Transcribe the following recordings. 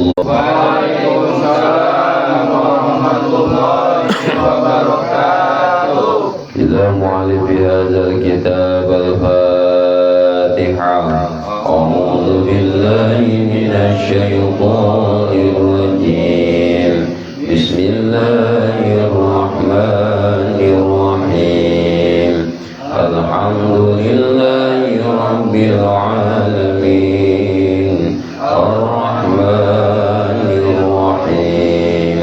Waalaikumsalam warahmatullahi wabarakatuh. Ila mu'alif hadzal kitab al-Fatihah. A'udzu billahi minasy syaithanir rajim. Bismillahirrahmanirrahim. Alhamdulillahi rabbil alamin. Ar-Rahmanir Rahim.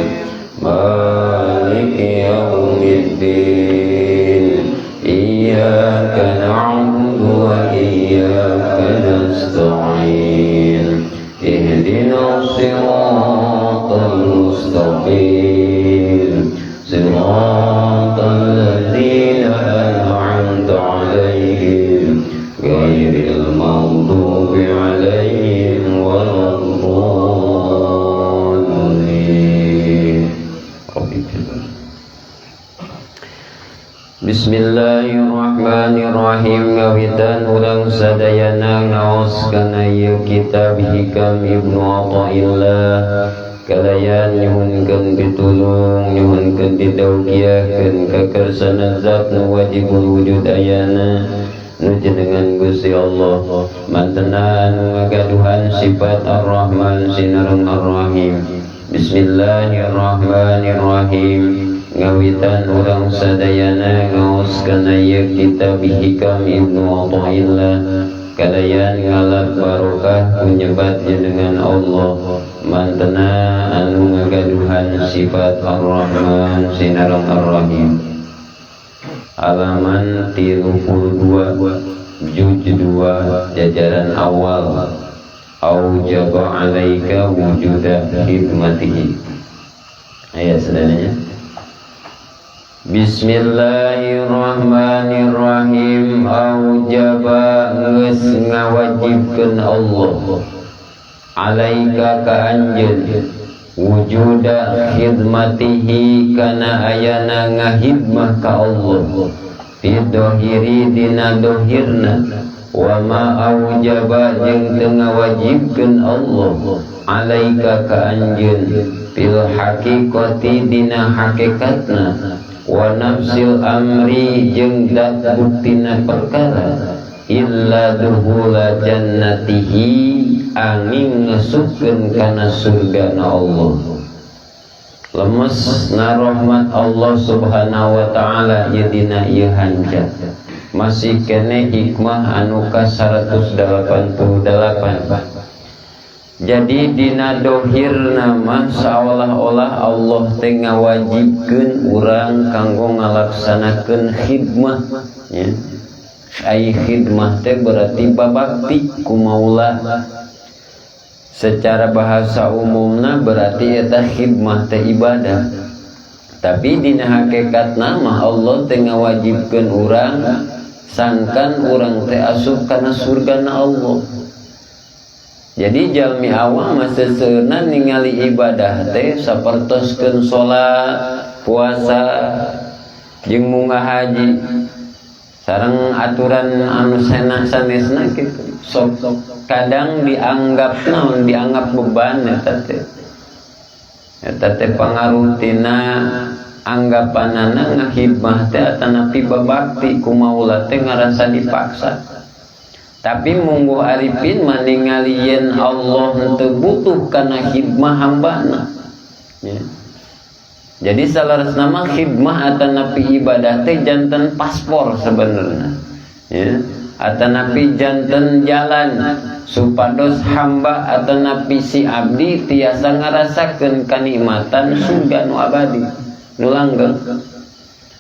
Maliki yaumiddin. Iyyaka na'budu wa iyyaka nasta'in. Ihdinas siratal mustaqim. Siratal ladzina an'amta 'alaihim ghairil maghdubi 'alaihim waladdallin. Bismillahirrahmanirrahim. Ngawitan urang sadayana ngaoskeun ieu kitab Hikam Ibnu Athaillah. Kalayan nyuhunkeun pitulung, nyuhunkeun didaukiahkeun ka kersana zat nu wajibul wujud ayana nu jenengan Gusti Allah. Mantena anu ngagaduhan sifat Ar-Rahman sinareng Ar-Rahim. Bismillahirrahmanirrahim. Ngawitan urang sadayana ngaoskeun ieu kitab Hikam Ibnu Athaillah. Kalayan ngalap barokah kunyebat jenengan Allah. Mantena anu ngagaduhan sifat Ar-Rahman sinareng Ar-Rahim. Halaman 32 juz 2 jajaran awal. Aujaba 'alaika wujuda khidmatihi. Ayat sedananya. Bismillahirrahmanirrahim. Aujaba geus ngawajibkeun Allah 'alaika ka anjeun wujuda khidmatihi kana ayana ngahidmah ka Allah fi dohiri dina dohirna wa ma aujaba jeung teu ngawajibkeun Allah 'alaika ka anjeun fil haqiqati dina hakikatna wa nafsil amri jeung dat buktina perkara illa duhula jannatihi angin ngesupkeun kana surgana Allah. Lemes na rahmat Allah subhanahu wa ta'ala ieu dina ieu hancet. Masih kene hikmah anu ka 188. Jadi dina dohirna mah seolah-olah Allah teh ngawajibkeun urang kanggo ngalaksanakeun khidmah ya. Ai khidmah teh berarti babakti ku maula. Secara bahasa umumna berarti eta khidmah teh ibadah. Tapi dina hakikatna mah Allah teh ngawajibkeun urang sangkan urang teh asup kana surgana Allah. Jadi jalmi awam mah seuseurna ningali ibadah teh sapertoskeun salat, puasa, jeung munggah haji. Sareng aturan anu sanesna kitu. Sok kadang dianggap naon, dianggap beban eta teh. Eta teh pangaruh tina anggapanana ngahibmah teh atanapi babakti ku maula teh ngarasa dipaksa. Tapi mungguh arifin maningali yen Allah henteu butuh kana khidmah hambana. Ya. Jadi salaresna mah khidmah atanapi ibadah teh janten paspor sebenarnya. Ya. Atanapi janten jalan supados hamba atanapi si abdi tiasa ngarasakeun kanikmatan surga nu abadi nu langgeng.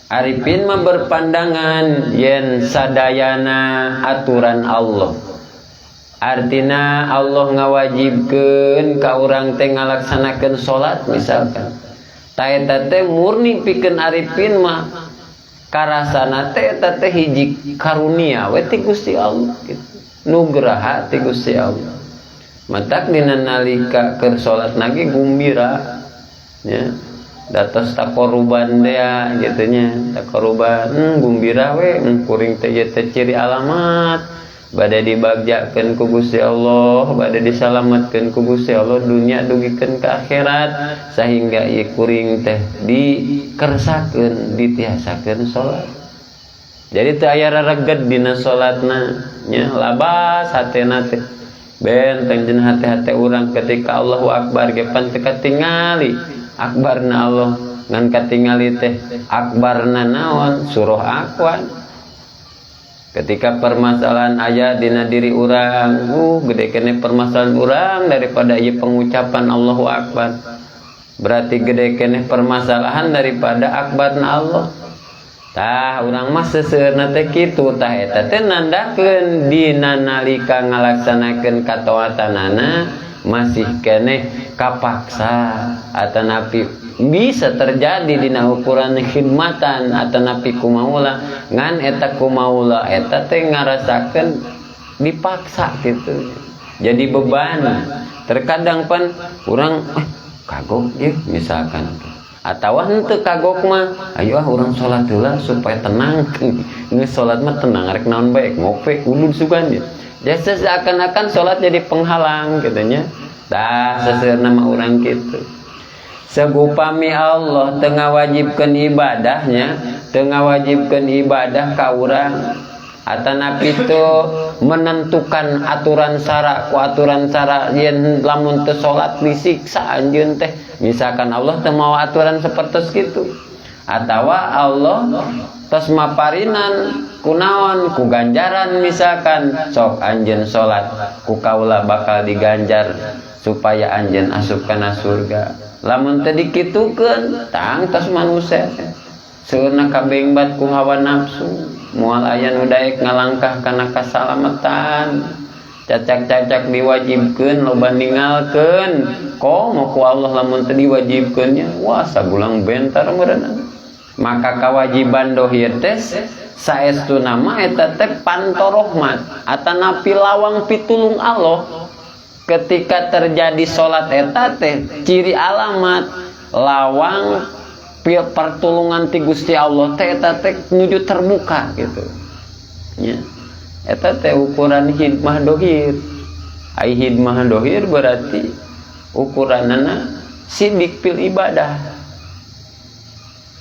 Arifin mah berpandangan yen sadayana aturan Allah. Artina Allah ngawajibkeun ka urang teh ngalaksanakeun salat misalkan. Ta eta teh murni pikeun arifin mah karasana teh eta teh hiji karunia we ti Gusti Allah gitu. Nugraha ti Gusti Allah. Matak dina nalika keur salat nage gumbira ya. Datos takoruban dea gitu nya, takoruban gumbira we kuring teh teh ciri alamat bade dibagjakeun ku Gusti Allah, bade disalametkeun ku Gusti Allah dunia dugikeun ka akhirat, sehingga ieu kuring teh dikersakeun ditiasakeun salat. Jadi teu aya rareged dina salatna nya, labas hatena teh benteng jeung hate-hate urang ketika Allahu Akbar ge pan teu katingali akbarna Allah, ngan katingali teh akbarna naon surah Aqwan. Ketika permasalahan aya dina diri urang, gede kene permasalahan urang daripada ieu pengucapan Allahu Akbar. Berarti gede kene permasalahan daripada akbarna Allah. Tah urang mah seuseurna teh kitu, tah eta teh nandakeun dina nalika ngalaksanakeun katawatanana masih kene kapaksa atanapi bisa terjadi dina ukuran khidmatan atanapi kumaula ngan eta kumaula eta teh ngarasakeun dipaksa gitu. Jadi beban. Terkadang pan urang kagok ieu misalkan atawa henteu kagok mah ayo urang salat heula supaya tenang. Geus salat mah tenang rek naon bae ngope ulun sugan ya. Jadi seakan-akan salat jadi penghalang gitu nya. Tah seseueurna mah urang kitu. Segupami Allah teu ngawajibkeun ibadahnya, teu ngawajibkeun ibadah ka urang. Atanapi itu menentukan aturan sara ku aturan sara yen lamun teu salat disiksa anjeun teh. Misalkan Allah teu mau aturan sapertos kitu. Atawa Allah tos maparinan kunaon ku ganjaran misalkan sok anjeun salat ku kaula bakal diganjar supaya anjeun asup kana surga. Lamun teu dikitukeun tang tos manusia seueurna kabengbat ku hawa nafsu. Moal aya nu daek ngalangkah kana kasalamatan, cacak-cacak diwajibkeun loba ningalkeun komo ku Allah lamun teu diwajibkeunnya wah sagulang bentar meureunna. Maka kawajiban dohir teh saestuna mah eta teh pantorohmat atanapi lawang pitulung Allah. Ketika terjadi salat eta teh ciri alamat lawang pertolongan ti Gusti Allah teh eta teh nuju terbuka gitu nya. Eta teh ukuran hidmah dohir. Ai hidmah dohir berarti ukuranana sidik pil ibadah.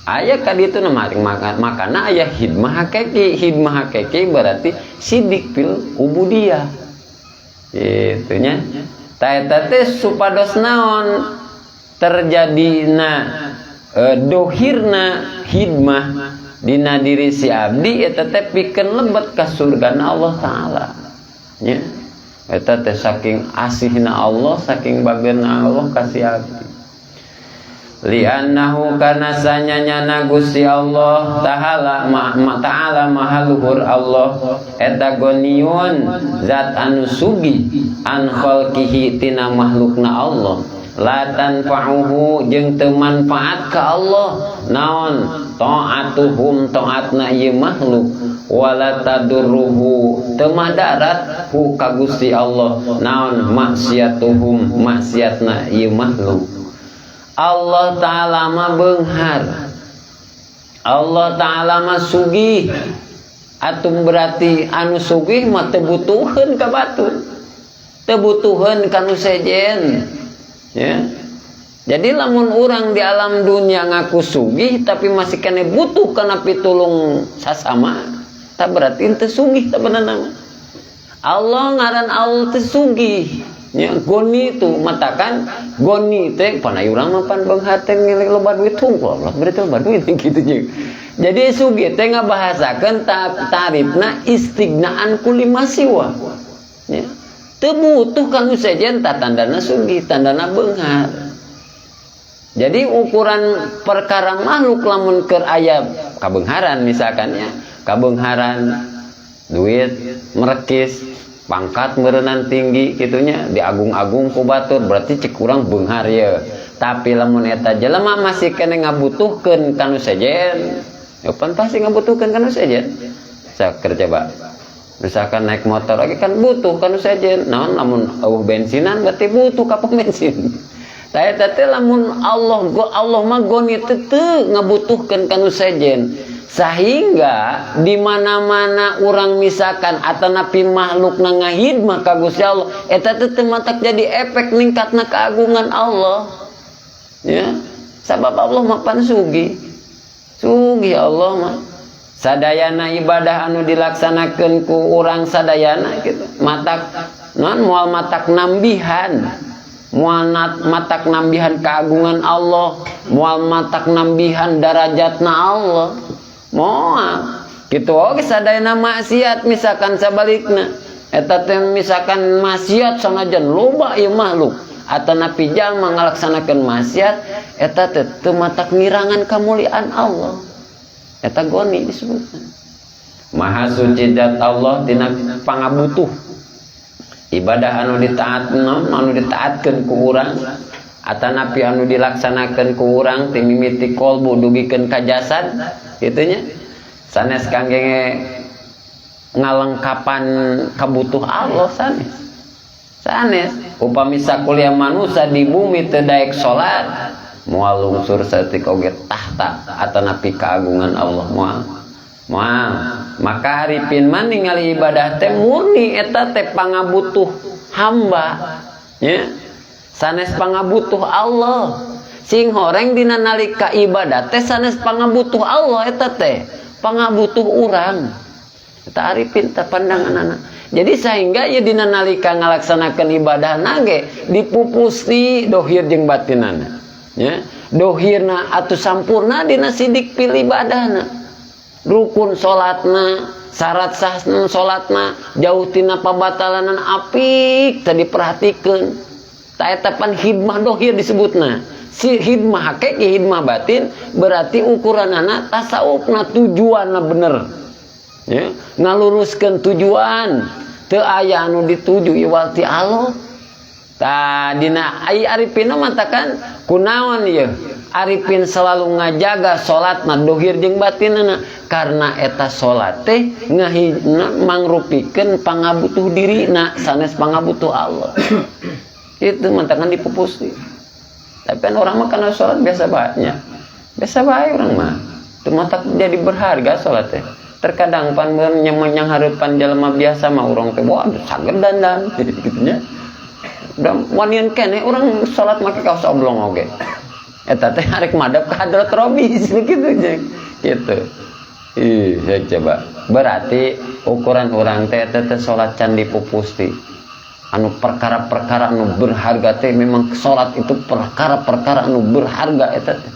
Aya ka ditu na makana aya hidmah hakiki. Hidmah hakiki berarti sidik pil ubudiyah. Gitu nya. Ta eta teh supados naon terjadina dohirna hidmah dina diri si abdi eta teh pikeun lebet ka surgana Allah taala nya. Eta teh saking asihna Allah saking bageuna Allah ka si abdi. Li'annahu kana sanyanyana Gusti Allah taala ta'ala mahaluhur Allah eta goniun zat anu sugi an khalqihi tina makhlukna Allah. La tanfa'uhu jeung teu manfaat ka Allah naon ta'atuhum ta'atna ieu makhluk wala tadurruhu teu madarat hu ka Gusti Allah naon maksiatuhum maksiatna ieu makhluk. Allah taala mah beunghar, Allah taala mah sugih. Atum berarti anu sugih mah teu butuheun ka batur, teu butuheun ka nu sejen. Ya. Jadi lamun orang di alam dunia ngaku sugih tapi masih kena butuh kana pitulung sasama, tak berarti teu sugih teh beunana. Allah ngaran Allah teu sugih. Ya, goni itu matakan goni teh panai urang mah pan beunghar teh loba duit tungkul Allah berarti loba duit kitu nya. Jadi sugih teh ngabahasakeun tarifna istighnaan kulli masiwa. Ya. Teu butuh kanu sejen tandana sugih, tandana beunghar. Jadi ukuran perkara makhluk lamun keur aya kabeungharan misalkan ya, kabeungharan duit merekis, pangkat meureunana tinggi kitunya diagung-agung ku batur berarti cek urang beunghar ye. Tapi lamun eta jelema masih kene ngabutuhkeun kanu sejen, ya pan pasti ngabutuhkeun kanu sejen. Saker coba. Misalkan naik motor lagi kan butuh kan sejen. Naon lamun bensinan berarti butuh ka bensin. Tah eta teh lamun Allah mah goni teu ngabutuhkeun kana sejen. Sehingga di mana-mana orang misalkan atau napi makhluk ngahidmah ka Gusti Allah eta teh matak jadi efek ningkatna keagungan Allah. Ya. Sabab Allah mapan sugi Allah mah. Sadayana ibadah anu dilaksanakeun ku urang sadayana gitu. Matak non moal matak nambihan. Moal matak nambihan keagungan Allah, moal matak nambihan darajatna Allah. Moal kitu oge sadayana maksiat misalkan sabalikna. Eta teh misalkan maksiat sanajan loba ieu makhluk atau napi jalma ngalaksanakeun maksiat eta teh teu matak ngirangan kamuliaan Allah. Eta goni disebutkan. Maha suci zat Allah tina pangabutuh. Ibadah anu ditaatna, anu ditaatkeun ku urang, atanapi anu dilaksanakeun ku urang ti mimiti kolbu dugikeun ka jasad, kitu nya. Sanes kangge ngalengkapan kabutuh Allah sanes. Sanes upami sakuliah manusia di bumi teu daek salat, moal lungsur saeutik oge tahta atanapi keagungan Allah moal. Maka haripin man ningali ibadah teh murni eta teh pangabutuh hamba ya. Sanes pangabutuh Allah. Sing horeng dina nalika ibadah teh sanes pangabutuh Allah eta teh pangabutuh urang. Eta haripin teh pandanganana. Jadi sehingga ya dina nalika ngalaksanakeun ibadah nage dipupusti dohir jeung batinana. Ya, dohirna atuh sampurna dina sidik pil ibadahna. Rukun salatna, syarat sah salatna, jauh tina pabatalan apik tadi perhatikeun. Ta eta pan hidmah dohir disebutna. Si hidmah hakiki hidmah batin berarti ukuranana tasawufna tujuanna bener. Ya, ngaluruskeun tujuan, teu aya anu dituju iwal ti Allah. Tah dina ai arifin matakan kunaon ieu? Arifin selalu ngajaga salatna dohir jeung batinna karena eta salat teh mangrupikeun pangabutuh dirina sanes pangabutuh Allah. Itu matakan dipupusti. Tapi kan orang mah kana salat biasa bae. Biasa bae urang mah. Teu matak jadi berharga salat teh. Terkadang pan nyang hareupan jalma biasa mah urang teh waduh sager dandan gitu nya. Dan wanian kene orang salat make kaos oblong oge. Eta teh arek madep ka hadrat robis kitu jeung kitu. Saya coba. Berarti ukuran orang teh salat can dipupusti. Anu perkara-perkara anu berharga teh memang salat itu perkara-perkara anu berharga eta teh.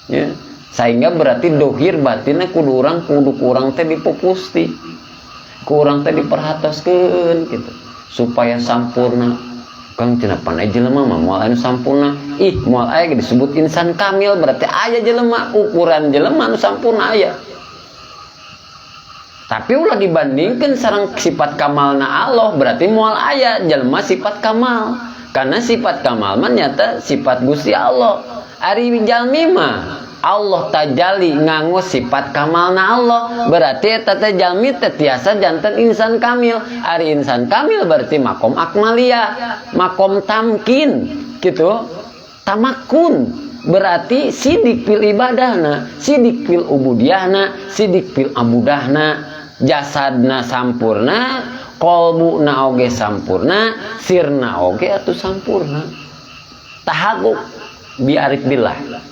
Ya. Sehingga berarti dohir batinna kudu urang teh dipupusti. Ku urang teh diperhatoskeun gitu supaya sampurna. Kang cenah panai jelema mah moal anu sampurna. Moal aya disebut insan kamil berarti aya jelema ukuran jelema anu sampurna aya. Tapi ulah dibandingkeun sareng sifat kamalna Allah berarti moal aya jelema sifat kamal. Karena sifat kamal mah nyata sifat Gusti Allah. Ari jalmi mah Allah tajalli nganggo sifat kamalna Allah berarti eta teh jalmi teh tiasa janten insan kamil. Ari insan kamil berarti makom akmalia, makom tamkin gitu. Tamakun berarti sidik fil ibadahna, sidik fil ubudiyahna, sidik fil abudahna, jasadna sampurna, qalbuna oge sampurna, sirna oge atuh sampurna. Tahaqquq bi arif billah.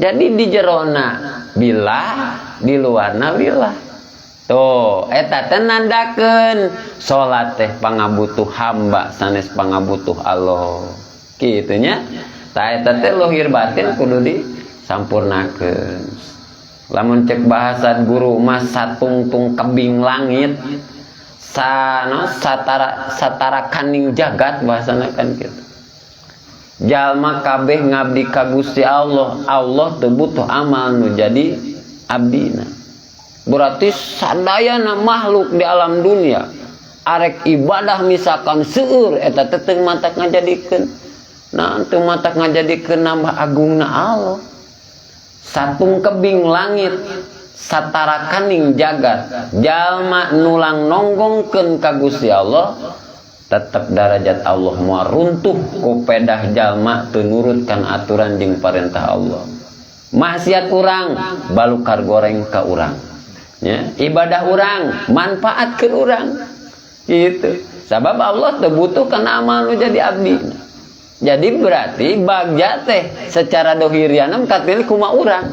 Jadi di jerona billah, di luarna billah. Tuh, eta teh nandakeun salat teh pangabutuh hamba sanes pangabutuh Allah. Kitu nya. Tah eta teh lahir batin kudu disampurnakeun. Lamun cek bahasa guru mah satungtung kebing langit. Satara kaning jagat bahasana kan kitu. Jalma kabeh ngabdi ka Gusti Allah, Allah teu butuh amal nu jadi abdina. Berarti sadayana makhluk di alam dunia arek ibadah misalkan seueur eta teh teu matak ngajadikeun. Nah, teu matak ngajadikeun nambah agungna Allah. Satung kebing langit, satara kaning jagat, jalma nulang nonggongkeun ka Gusti Allah tetap darajat Allah moal runtuh ku pedah jalma teu nurutkan aturan jeung parentah Allah. maksiat urang balukar goreng ka urang ya, ibadah urang manfaat ke urang gitu. Sabab Allah teu butuh kana amal nu jadi abdi. Jadi berarti bagja teh secara dohiriana katili kumaha urang.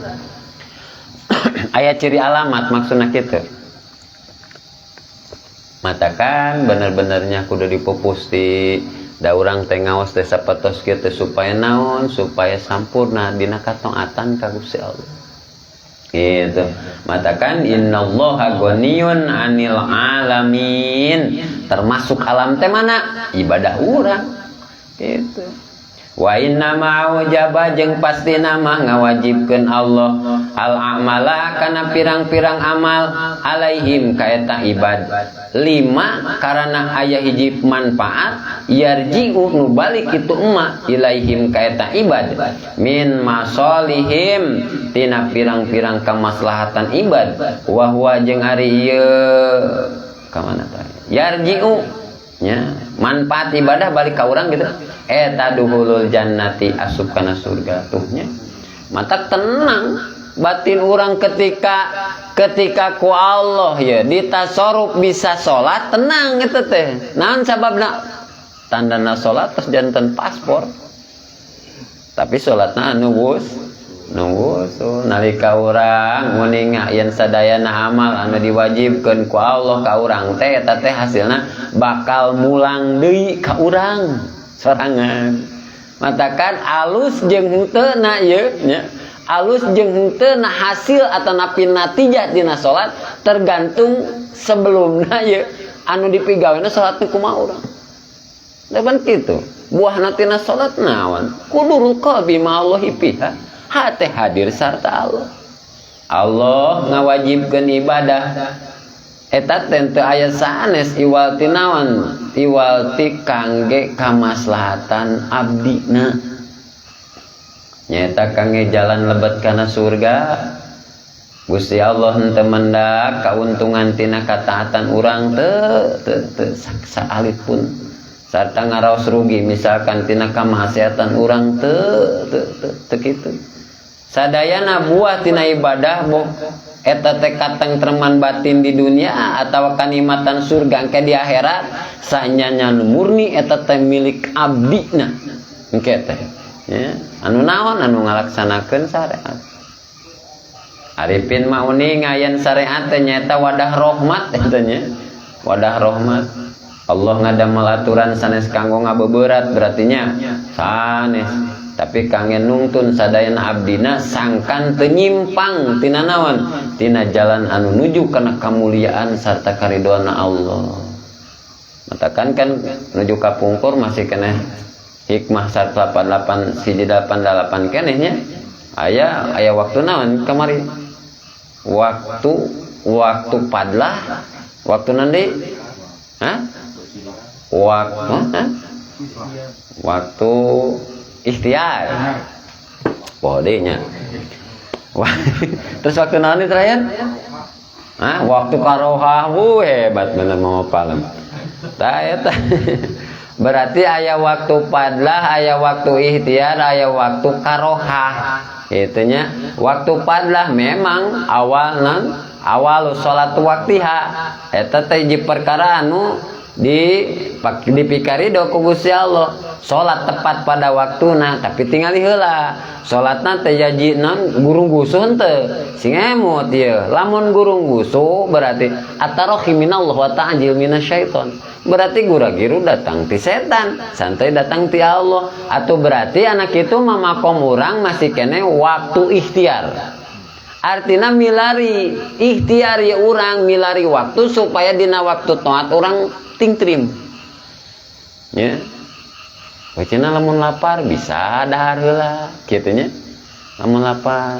Aya ciri alamat maksudna kitu. Matakan bener-benernya kudu dipupus di da urang teh ngaos teh sapatos kieu teh supaya naon, supaya sampurna dina kataatan ka Gusti Allah. Gitu. Matakan innallaha ghaniyun 'anil alamin. Termasuk alam teh mana? Ibadah urang. Gitu. Wa inna ma'ujaba jeung pasti nama ngawajibkeun Allah al amala kana pirang-pirang amal alaihim kaeta ibad. 5 karena aya hiji manfaat yarji'u nu balik itu emak ilaihim kaeta ibad min masolihim tina pirang-pirang kamaslahatan ibad wa huwa jeung ari ieu ka mana tah yarji'u nya manfaat ibadah balik ka urang gitu eta duhulul jannati asup kana surga tuh nya mata tenang batin orang ketika ku Allah ya ditasoruf bisa sholat tenang itu teh naon sababna tandana sholat terus jantan paspor tapi sholatna nunggus nalika urang muninga yen sadayana amal anu diwajibkeun ku Allah ka urang teh eta teh hasilna bakal mulang deui ka urang sorangan matakan alus jeung henteu na ieu nya alus jeung henteu na hasil atau napi natijah dina salat tergantung sebelumna ye anu dipigawena salatna kumaha urang. Lamun kitu, buahna tina salat naon? Qudurul qalbi ma Allah piha, hate hadir sarta Allah. Allah ngawajibkeun ibadah eta teh teu aya sanes iwal ti naon? Iwal ti kangge kamaslahatan abdina. Nyata kangge jalan lebet kana surga Gusti Allah henteu mendak kauntungan tina kataatan urang teu saalit pun sarta ngaraos rugi misalkan tina kamaksiatan urang teu kitu sadayana buah tina ibadah boh eta teh katengtreman batin di dunia atawa kanikmatan surga engke di akhirat sanyanya murni eta teh milik abdina engke teh ya anu naon anu ngalaksanakeun syariat arifin mauni ngayan syariat teh nyaeta wadah rahmat eta nya wadah rahmat Allah ngadamel aturan sanes kanggo ngabeuberat berarti nya sanes tapi kangge nungtun sadayana abdina sangkan teu nyimpang tina naon tina jalan anu nuju kana kamuliaan sarta karidhoanna Allah matakan kan nuju ka pungkur masih keneh hikmah 188 siji 88 kenehnya aya waktu naon kamari waktu padlah waktu nanti waktu ikhtiar bodenya terus waktu naon terakhir waktu karohah hebat bener mau palem tah eta berarti aya waktu padlah, aya waktu ikhtiar, aya waktu karohah. Itunya waktu padlah memang awal salat waktiha. Eta teh hiji perkara anu dipikarido ku Gusti Allah. Salat tepat pada waktuna, tapi tingali heula. Salatna teh jaji naon gurung gusuh henteu. Sing emot ieu. Lamun gurung gusuh berarti at-tarahi minallah wa ta'jil minasyaiton. Berarti gura-giru datang ti setan, santai datang ti Allah. Atau berarti anak itu mamakom urang masih kene waktu ikhtiar. Artinya milari ikhtiar ya urang milari waktu supaya dina waktu taat urang tingtrim. Ya. Wacana lamun lapar bisa dahar heula kitu nya. Lamun lapar,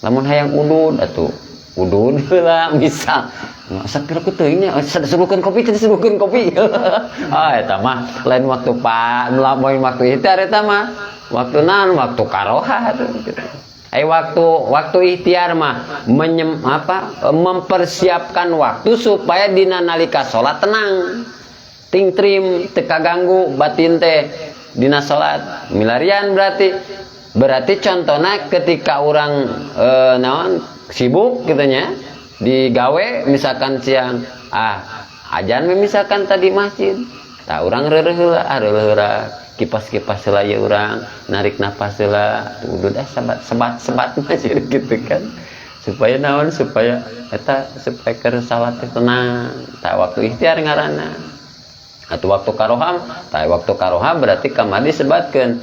lamun hayang udud atuh udud heula bisa. Masak kira ku teuing nya suruhkeun kopi teh suruhkeun kopi. Eta mah lain waktu lamun waktu ikhtiar eta mah waktu naon waktu karohah gitu. Waktu ikhtiar mah mempersiapkan waktu supaya dina nalika salat tenang. Tingtrim teu kaganggu batin teh dina salat milarian berarti Berarti contohnya ketika orang naon sibuk gitunya digawe misalkan siang ajan misalkan tadi masjid tak orang reureuh kipas-kipas heula ye urang narik napas heula udah sebat masjid gitu kan supaya naon supaya keur salat tenang tak waktu ikhtiar ngaranna atau waktu karoham tak waktu karoha berarti kamari sebatkeun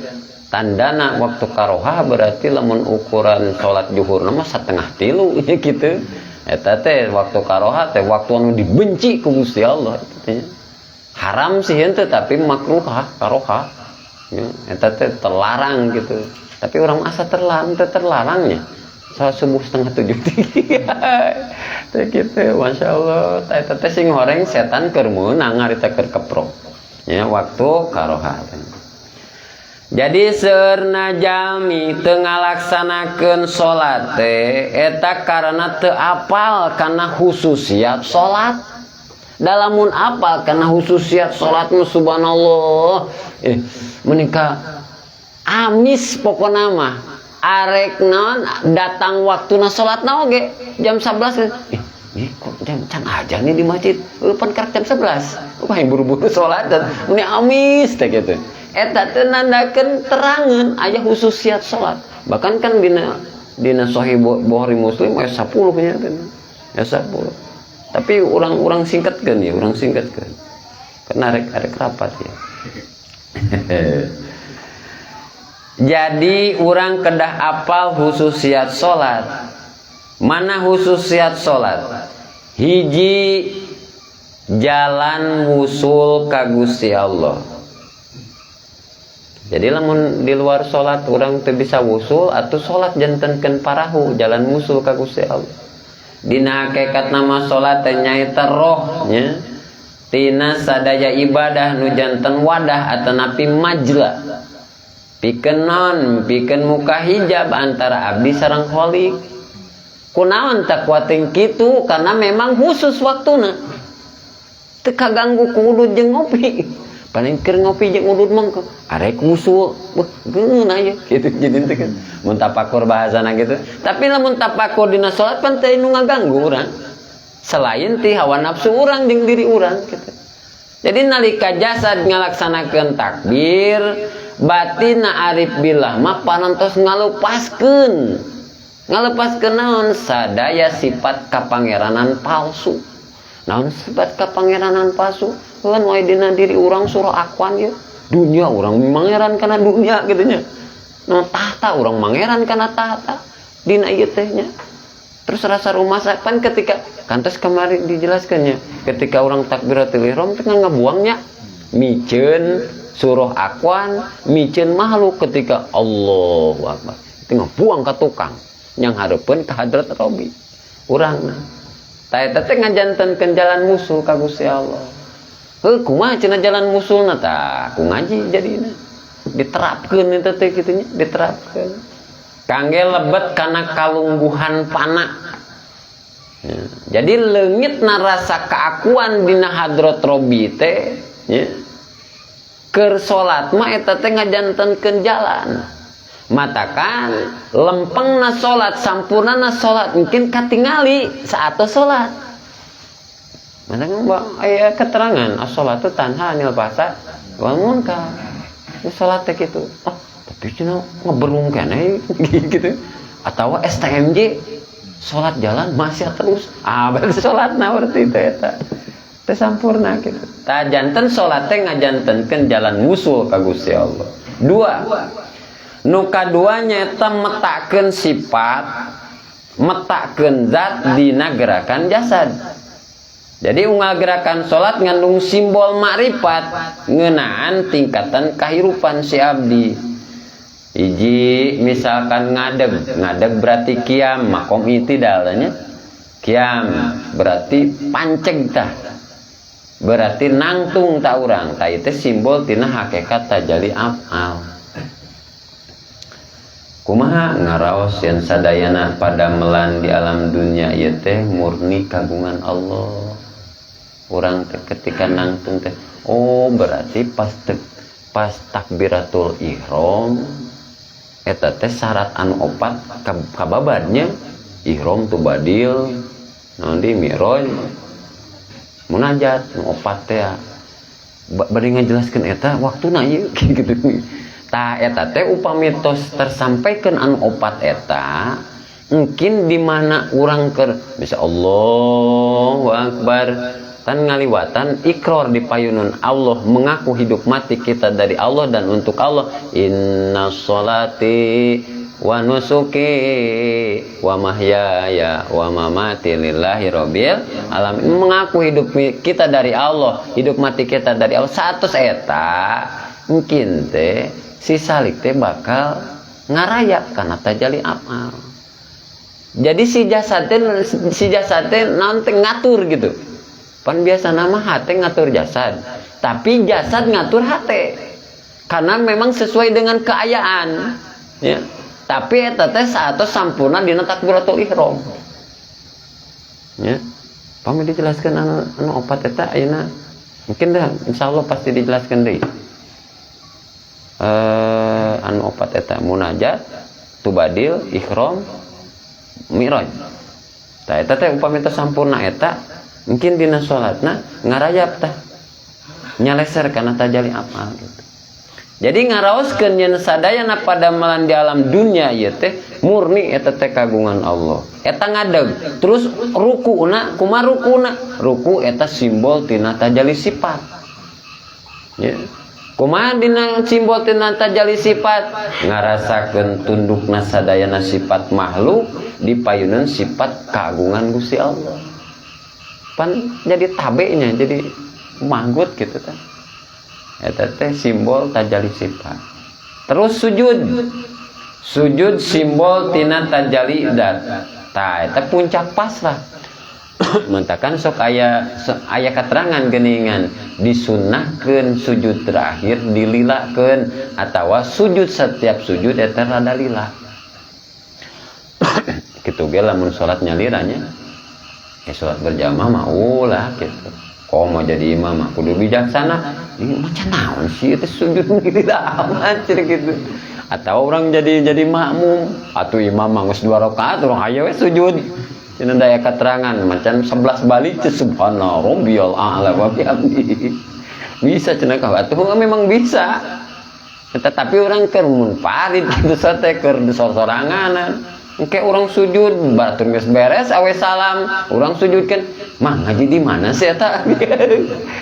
tandana waktu karoha berarti lamun ukuran salat zuhur nama 2:30 ya gitu eta teh waktu karoha teh waktu anu dibenci ku Gusti Allah teh haram sih henteu tapi makruh karoha ya eta teh terlarang gitu tapi orang asa terlarangnya salat subuh 6:30 teh gitu Masya Allah eta teh sing horeng setan keur meunang harita keur keprok ya waktu karoha jadi serna jalmi teu ngalaksanakeun salat teh eta karena teu apal kana khususiat salat. Dalamun apal kana khususiat salat mah subhanallah menika amis pokona mah arek naon datang waktuna salatna oge jam 11 kok jam can aja nih di masjid pan karek jam 11 wah buru-buru salat dan muni amis teh kitu eta teh nandakeun terangeun aya khususiat salat bahkan kan dina sahih Bukhari Muslim aya 10 nya teh ya 10 tapi orang singkatkeun ya urang singkatkeun karena arek rapat ya jadi urang kedah apal khususiat salat mana khususiat salat hiji jalan wusul ka Gusti Allah. Jadi lamun di luar salat urang teu bisa wusul atuh salat jantenkeun parahu jalan wusul ka Gusti Allah. Dina hakikat nama salat teh nyaeta roh nya tina sadaya ibadah nu janten wadah atanapi majla. Pikeun naon? Pikeun muka hijab antara abdi sareng khaliq. Kunaon tak kuating kitu karena memang khusus waktuna. Teu kaganggu ku udud jeung ngopi. Paling keur ngopi jeung udud mah arek usul geun aya kitu jadi teh kan mun tapakur bahasana gitu tapi lamun tapakur dina salat pan teu nu ngaganggu urang selain ti hawa nafsu urang jeung diri urang kitu jadi nalika jasad ngalaksanakeun takbir batinna arif billah mah panontos ngalupaskeun naon sadaya sifat kapangeranan palsu naon sifat kapangeranan palsu kan wae dina diri urang surah akwan ya dunia urang mangeran kana dunia gitu nya nah tahta urang mangeran kana tahta dina ieu teh nya terus rasa rumasa pan ketika kantos kemarin dijelaskannya ketika urang takbiratul ihram teh ngabuangnya miceun surah akwan miceun makhluk ketika Allahu akbar teh ngabuang ka tukang yang hareupeun ka hadrat Rabbi urangna ta eta teh ngajantenkeun jalan musuh ka Gusti Allah. Kumaha cenah jalan musulna tah ku ngaji jadina diterapkeun eta teh kitu nya diterapkeun kangge lebet kana kalungguhan pana ya. Jadi leungitna rasa keakuan dina hadrat Rabbi teh ya keur salat mah eta teh ngajantenkeun jalan matakan lempengna salat sampurnana salat mungkin katingali saat salat. Mana aya keterangan as-shalatu tanha 'anil fahsya wal munkar. Salat teh kitu. Tapi cenah ngeberung keneh gitu. Atawa STMJ salat jalan masih terus. Berarti salatna berarti teh eta. Teh sampurna kitu. Tah janten salat teh ngajantenkeun jalan musul ka Gusti Allah. 2. Nu kadua nyaeta metakeun sifat, metakeun zat dina gerakan jasad. Jadi unggal gerakan salat ngandung simbol makrifat ngeunaan tingkatan kahirupan si abdi. Hiji misalkan ngadeg berarti qiyam makom itidal nya. Qiyam berarti panceg tah. Berarti nangtung ta urang. Tah itu simbol tina hakikat tajalli afal. Kumaha ngaraos yen sadayana pada melan di alam dunia ieu teh murni kagungan Allah. Orang ketika nangtung teh berarti pas takbiratul ihram eta teh syarat anu opat kababadnya ihram tu badil nanti mi'raj munajat nu opat teh bari ngajelaskeun eta waktuna ieu gitu. Tah eta teh upami tos tersampaikan anu opat eta mungkin di mana urang keur bisa Allahu Akbar tan ngaliwatan ikrar di payunan Allah mengaku hidup mati kita dari Allah dan untuk Allah. Inna sholati wa nusuki wa mahyaya wa mamati lillahi rabbil alamin. Mengaku hidup kita dari Allah, hidup mati kita dari Allah. Satu eta mungkin teh si salik teh bakal ngarayak karena tajali amal. Jadi si jasad teh nanti ngatur gitu. Pan biasa nama hati ngatur jasad, tapi jasad ngatur hati karena memang sesuai dengan keayaan ya. Tapi eta teh saatnya sampurna dina takbiratul ihram ya. Pami dijelaskan anu opat eta ayeuna mungkin dah insyaallah pasti dijelaskan deui. Anu opat eta munajat, tubadil, ihram, mi'raj. Tah eta teh upami teh sampurna eta mungkin dina sholatna ngarayap tah nyaleser karena tajali amal gitu. Jadi ngaraoskeun yen sadayana pada malan di alam dunia ieu teh murni eta teh kagungan Allah. Eta ngadeg. Terus ruku'na kumaha rukuna? Ruku eta simbol tina tajali sifat. Ya. Kumaha dina simbol tina tajali sifat? Ngarasakeun tundukna sadayana sifat makhluk di payunan sifat kagungan Gusti Allah. Pan jadi tabenya jadi manggut gitu teh. Eta teh simbol tajali sifat. Terus sujud simbol tina tajali dat. Tah eta puncak pasrah. Mentakan sok aya keterangan geuningan disunnahkeun sujud terakhir dililakeun atawa sujud setiap sujud eta rada lila. Kitu ge lamun salat nyaliranya sholat berjamaah mah ulah gitu. Kau mau jadi imam mah kudu bijaksana. Ini macam naon sih itu sujud gitu amat gitu. Atau orang jadi makmum atau imam mah geus 2 rakaat urang aya we sujud. Cenah daya keterangan macam 11 balik teh subhana rabbiyal a'la wa bihamdihi. Bisa cenah ka atuh memang bisa. Tetapi orang keur munfarid gitu teh keur soranganan. Engke orang sujud, batur geus beres awe salam, orang sujudkeun, mah ngaji di mana sih eta?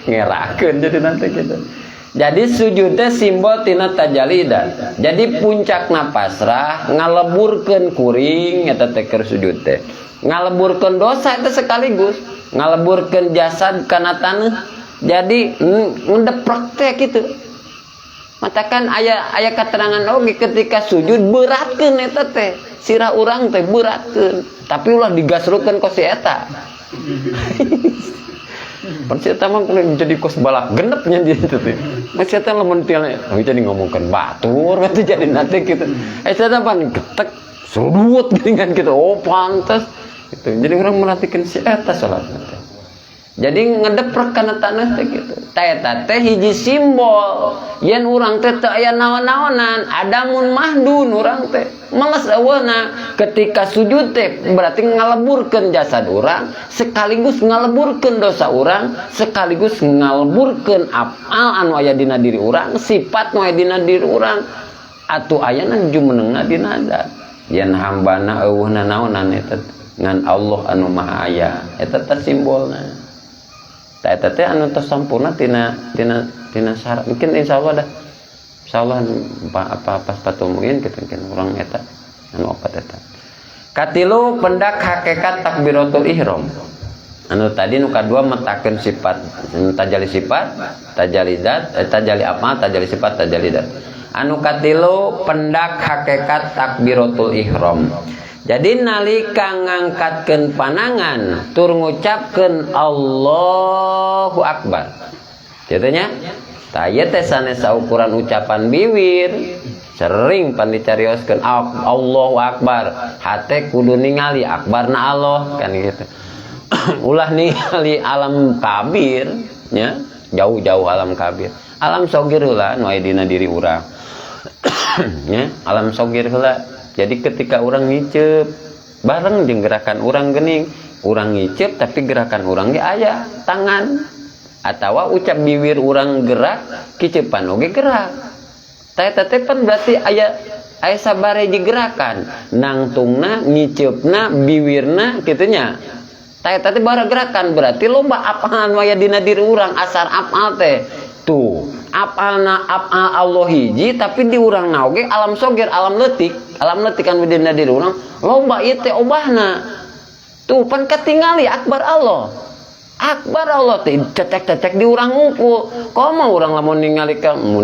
Ngerakeun jadi nanti gitu. Jadi sujud teh simbol tina tajalidat. Jadi puncakna pasrah ngaleburkeun kuring eta teh keur sujud teh. Ngaleburkeun dosa eta sekaligus, ngaleburkeun jasad kana taneuh. Jadi ngedeprek teh kitu. Matakan aya keterangan oge ketika sujud beratkeun eta teh. Sirah urang teh beratkeun, tapi ulah digasrukeun ku si eta. Pan si eta mah jadi kos balak genepnya di itu teh. Mas eta lamun tialnya, jadi ngomongkeun batur atuh jadi nanti gitu. Eta pan getek surut geuningan kitu. Oh pantes gitu. Jadi orang merhatikan si eta salatna teh. Jadi ngedeprek kana taneuh teh gitu. Tah eta teh hiji simbol yen urang teh teu aya naon-naonan, adamun mahdun urang teh. Males eueuna ketika sujud teh berarti ngaleburkeun jasad urang, sekaligus ngaleburkeun dosa urang, sekaligus ngaleburkeun afal anu aya dina diri urang, sifat nu aya dina diri urang. Atuh ayana jumenengna dina zat. Yen hambana eueuhna naonan eta ngan Allah anu Maha Aya. Eta teh simbolna. Tah eta teh anu tos sampurna tina syarat. Mungkin insyaallah dah. Insyaallah apa pas patumungin kita mungkin urang eta anu opat eta. Katilu pendak hakikat takbiratul ihram. Anu tadi nu kadua metakeun sifat, tajali sifat, tajali dat, tajali amal, tajali sifat, tajali dat. Anu katilu pendak hakikat takbiratul ihram. Jadi nalika ngangkatkeun panangan tur ngucapkeun Allahu Akbar. Kitu nya. Tah ieu teh sanes saukuran ucapan bibir, sering pan dicarioskeun Allahu Akbar. Hate kudu ningali akbarna Allah kan gitu. Ulah ningali alam kabir nya, jauh-jauh alam kabir. Alam sogir heula nu aya dina diri urang. Ya, alam sogir heula. Jadi ketika orang ngicep bareng jeung gerakan orang geuning, orang ngicep tapi gerakan orang ge aya tangan atawa ucap bibir orang gerak, kicepan oge gerak. Tah eta teh pan berarti aya sabareji gerakan, nangtungna, ngiceupna, bibirna kitu nya. Tah eta teh bara gerakan berarti loba apalan waya dina diri urang asar apal teh. Tuh, apalna apal Allah hiji tapi di urang naoge alam sogir, alam leutik kan dina diri urang loba ieu teh obahna. Tuh pan katingali akbar Allah. Akbar Allah teh cecek-cecek di urang ngumpul. Komo urang lamun ningali ieu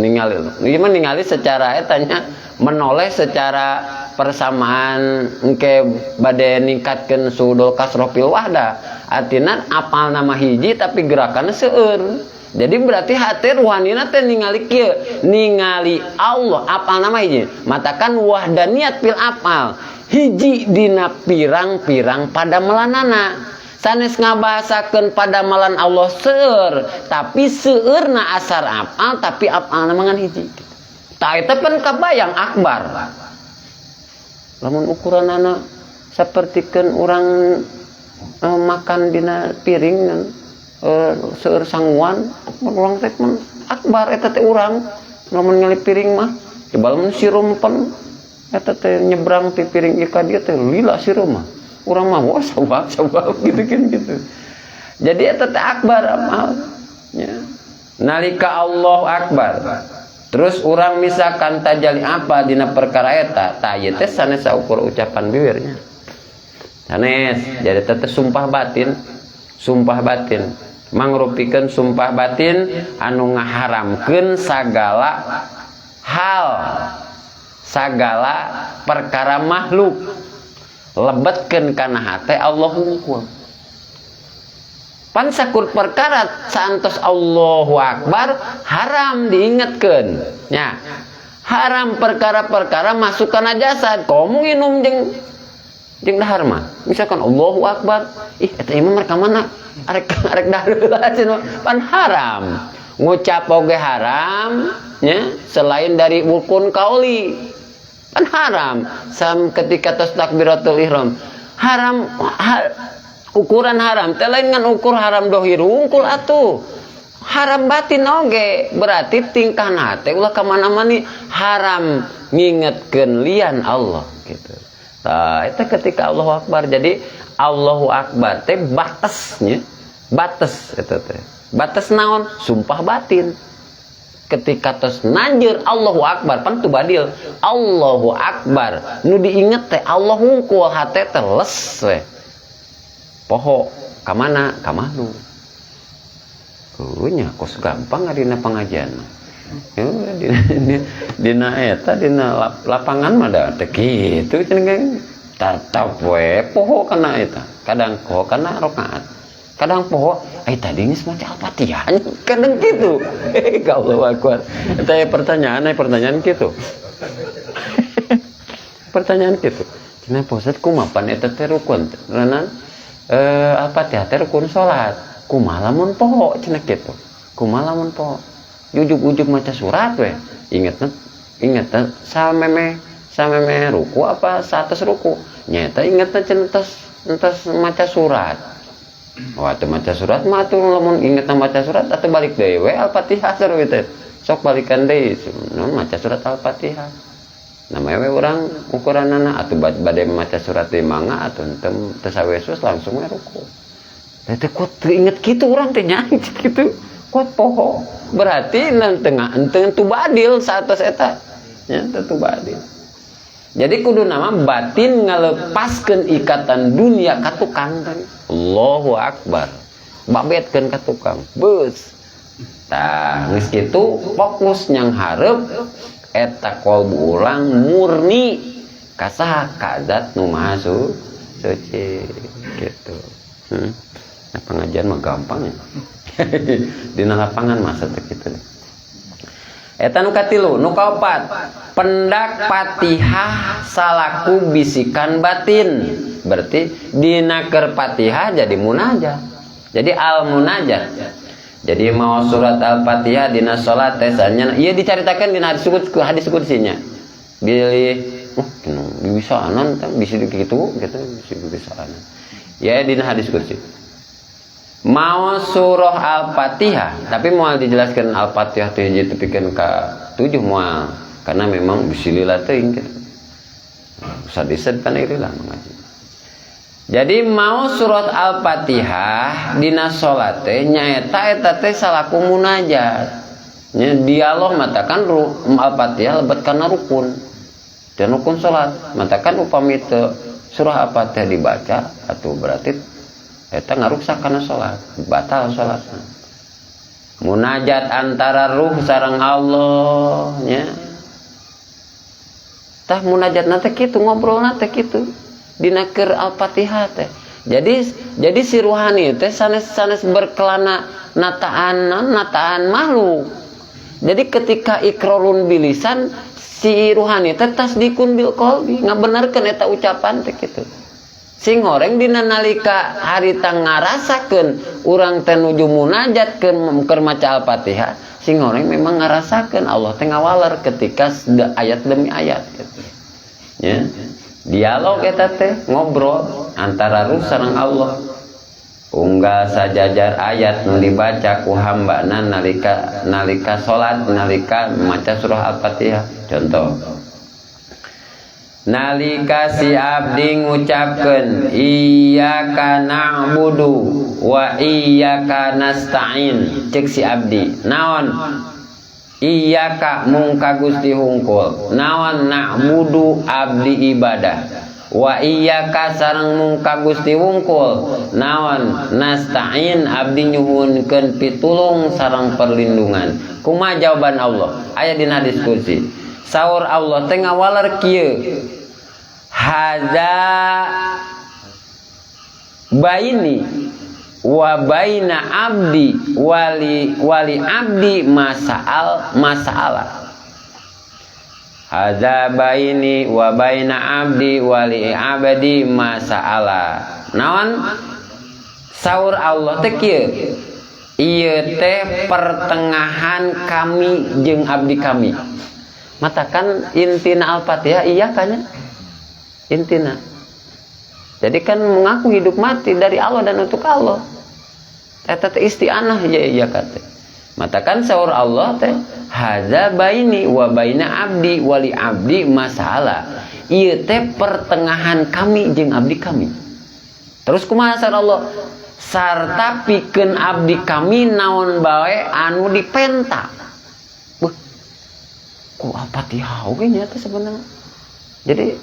ningali secara eta nya menoleh secara persamaan engke bade ningkatkeun sudul kasrofil wahda. Artina apal nama hiji tapi gerakanna seueur. Jadi berarti hati ruhanina teh ningali kieu, ningali Allah apal nama hiji. Matakan wahdaniyat fil apal. Hiji dina pirang-pirang padamelanana. Sanes ngabahasakeun padamelan Allah seueur, tapi seueurna asar apal tapi apalna mangan hiji. Tah eta pan kabayang akbar. Lamun ukuranana sapertikeun urang makan dina piring seueur sanguan, urang teh akbar eta teh urang. Lamun ngali piring mah tibal mun sirumpen eta teh nyebrang ti piring ieu ka dieu teh lila sirum mah. Urang mah wah sabab gitu. Jadi eta teh akbar amal. Ya. Nalika Allah akbar. Terus orang misalkan tajali apa dina perkara eta, tah ieu teh sanes saukur ucapan bibirnya. Sanes, jadi teh sumpah batin. Sumpah batin mangrupikeun sumpah batin anu ngaharamkeun sagala hal, sagala perkara makhluk lebetkeun kana hate Allah hungkul. Pan sakur perkara saantos Allahu Akbar haram diingetkeun nya. Haram perkara-perkara masuk kana jasad. Komo nginum jeung dahar mah. Misalkan Allahu Akbar, ih eta imam rek ka mana? Arek dahar heula pan haram. Ngucap oge haram nya selain dari rukun kauli. Kan haram. Sam ketika tos takbiratul ihram haram ukuran haram teh lain ngan ukur haram dohir hungkul atuh. Haram batin oge berarti tingkahna teh ulah ka mana-mana haram ngingetkeun lian Allah gitu. Tah eta ketika Allahu Akbar. Jadi Allahu Akbar teh batasnya, batas eta teh. Batas naon? Sumpah batin. Ketika tos nanjeur Allahu Akbar pan tu badil Allahu Akbar nu diinget teh Allah hungkul hate teh les we. Poho ka mana? Ka manu. Nya kos gampang dina pangajian. Dina eta dina lapangan mah da teh kitu cenah tatap we poho kana eta. Kadang poho kana rakaat. Kadang poho tadi geus maca Al-Fatihah. Kadang kitu. Allahu Akbar. Eta pertanyaan kitu. Pertanyaan kitu. Cenah posat kumaha pan eta teh rukun. Renan Al-Fatihah teh rukun salat. Kumaha lamun poho cenah kitu. Kumaha lamun poho. Ujug-ujug maca surat we. Ingetna sameme ruku apa sates ruku. Nyata ingetna cenah entos maca surat. Waktu maca surat mah atuh lamun ingetna maca surat atuh balik deui we Al-Fatihah saru teh. Sok balikan deui maca surat Al-Fatihah. Namanya we urang ukuranana atuh bade maca surat di mangga atuh teu sawesus langsung we ruku. Teh kuat inget kitu urang teh nya kitu. Kuat poho. Berarti tengah enteng tu badil satos eta. Nya teu badil. Jadi kudu nama batin ngalepaskeun ikatan dunia ka tukang teh. Allahu Akbar. Babetkeun ka tukang. Beus. Tah geus kitu fokus nyang hareup eta qalbu urang murni ka saha ka zat nu maha suci gitu. Nah, pengajian mah gampang ya. Dina lapangan masa teh kitu. Eta nu katilu, nu kaopat, pendak Fatihah salaku bisikan batin. Berarti dina keur Fatihah jadi munajat. Jadi al munajat. Jadi mau surat Al-Fatihah dina salat teh sanya ieu dicaritakeun dina hadis kutsinya. Bilih bisa anan bisa gitu bisa anan. Ya dina hadis kutsi. Mau surah Al-Fatihah, tapi mau dijelaskan Al-Fatihah teh hiji tepikeun ka 7 moal karena memang bismillah teuing gitu. Sadised kana ieu lah ngaji. Jadi mau surat Al-Fatihah dina salat teh nyaeta eta teh salaku munajat. Nya dialog matakan Al-Fatihah lebet kana rukun. Dan rukun salat matakan upami teu surah Al-Fatihah dibaca atuh berarti eta ngaruksak kana salat, batal salatna. Munajat antara ruh sareng Allah nya. Tah munajatna teh kitu, ngobrolna teh kitu. Dina keur Al-Fatihah teh. Jadi si ruhani teh sanes berkelana nataan makhluk. Jadi ketika ikrarun bilisan si ruhani teh tasdikun bil qalbi, ngabenerkeun eta ucapan teh kitu. Sing horeng dina nalika harita ngarasakeun urang teh nuju munajat keur maca Al-Fatihah, sing horeng memang ngarasakeun Allah teh ngawaler ketika ayat demi ayat gitu. Ya. Dialog eta teh ngobrol antara ruh sareng Allah. Unggal sajajar ayat nu dibaca ku hambana nalika salat nalika maca surah Al-Fatihah. Contoh. Nalika si abdi ngucapkeun iyyaka na'budu wa iyyaka nasta'in. Cek si abdi, naon? Iyyaka mung ka Gusti hungkul, naon na'budu abdi ibadah, wa iyyaka sareng mung ka Gusti hungkul, naon nasta'in abdi nyuhunkeun pitulung sareng perlindungan. Kumaha jawaban Allah? Aya dina hadis qudsi. Saur Allah teh ngawaler kieu. Hadza baini wa baina abdi wali abdi masalah. Hadza baini wa baina abdi wali abdi masalah. Naon? Saur Allah teh kieu. Ieu teh pertengahan kami jeung abdi kami. Matakan intina Al-Fatihah iya kan? Intina. Jadi kan mengaku hidup mati dari Allah dan untuk Allah. Eta teh isti'anah ya kata. Matakan saur Allah teh hadza baini wa baina abdi wali abdi masalah. Ieu teh pertengahan kami jeung abdi kami. Terus kumaha saur Allah? Sarta pikeun abdi kami naon bae anu dipenta. Ku Al-Fatihah oge nya teh sebenarnya. Jadi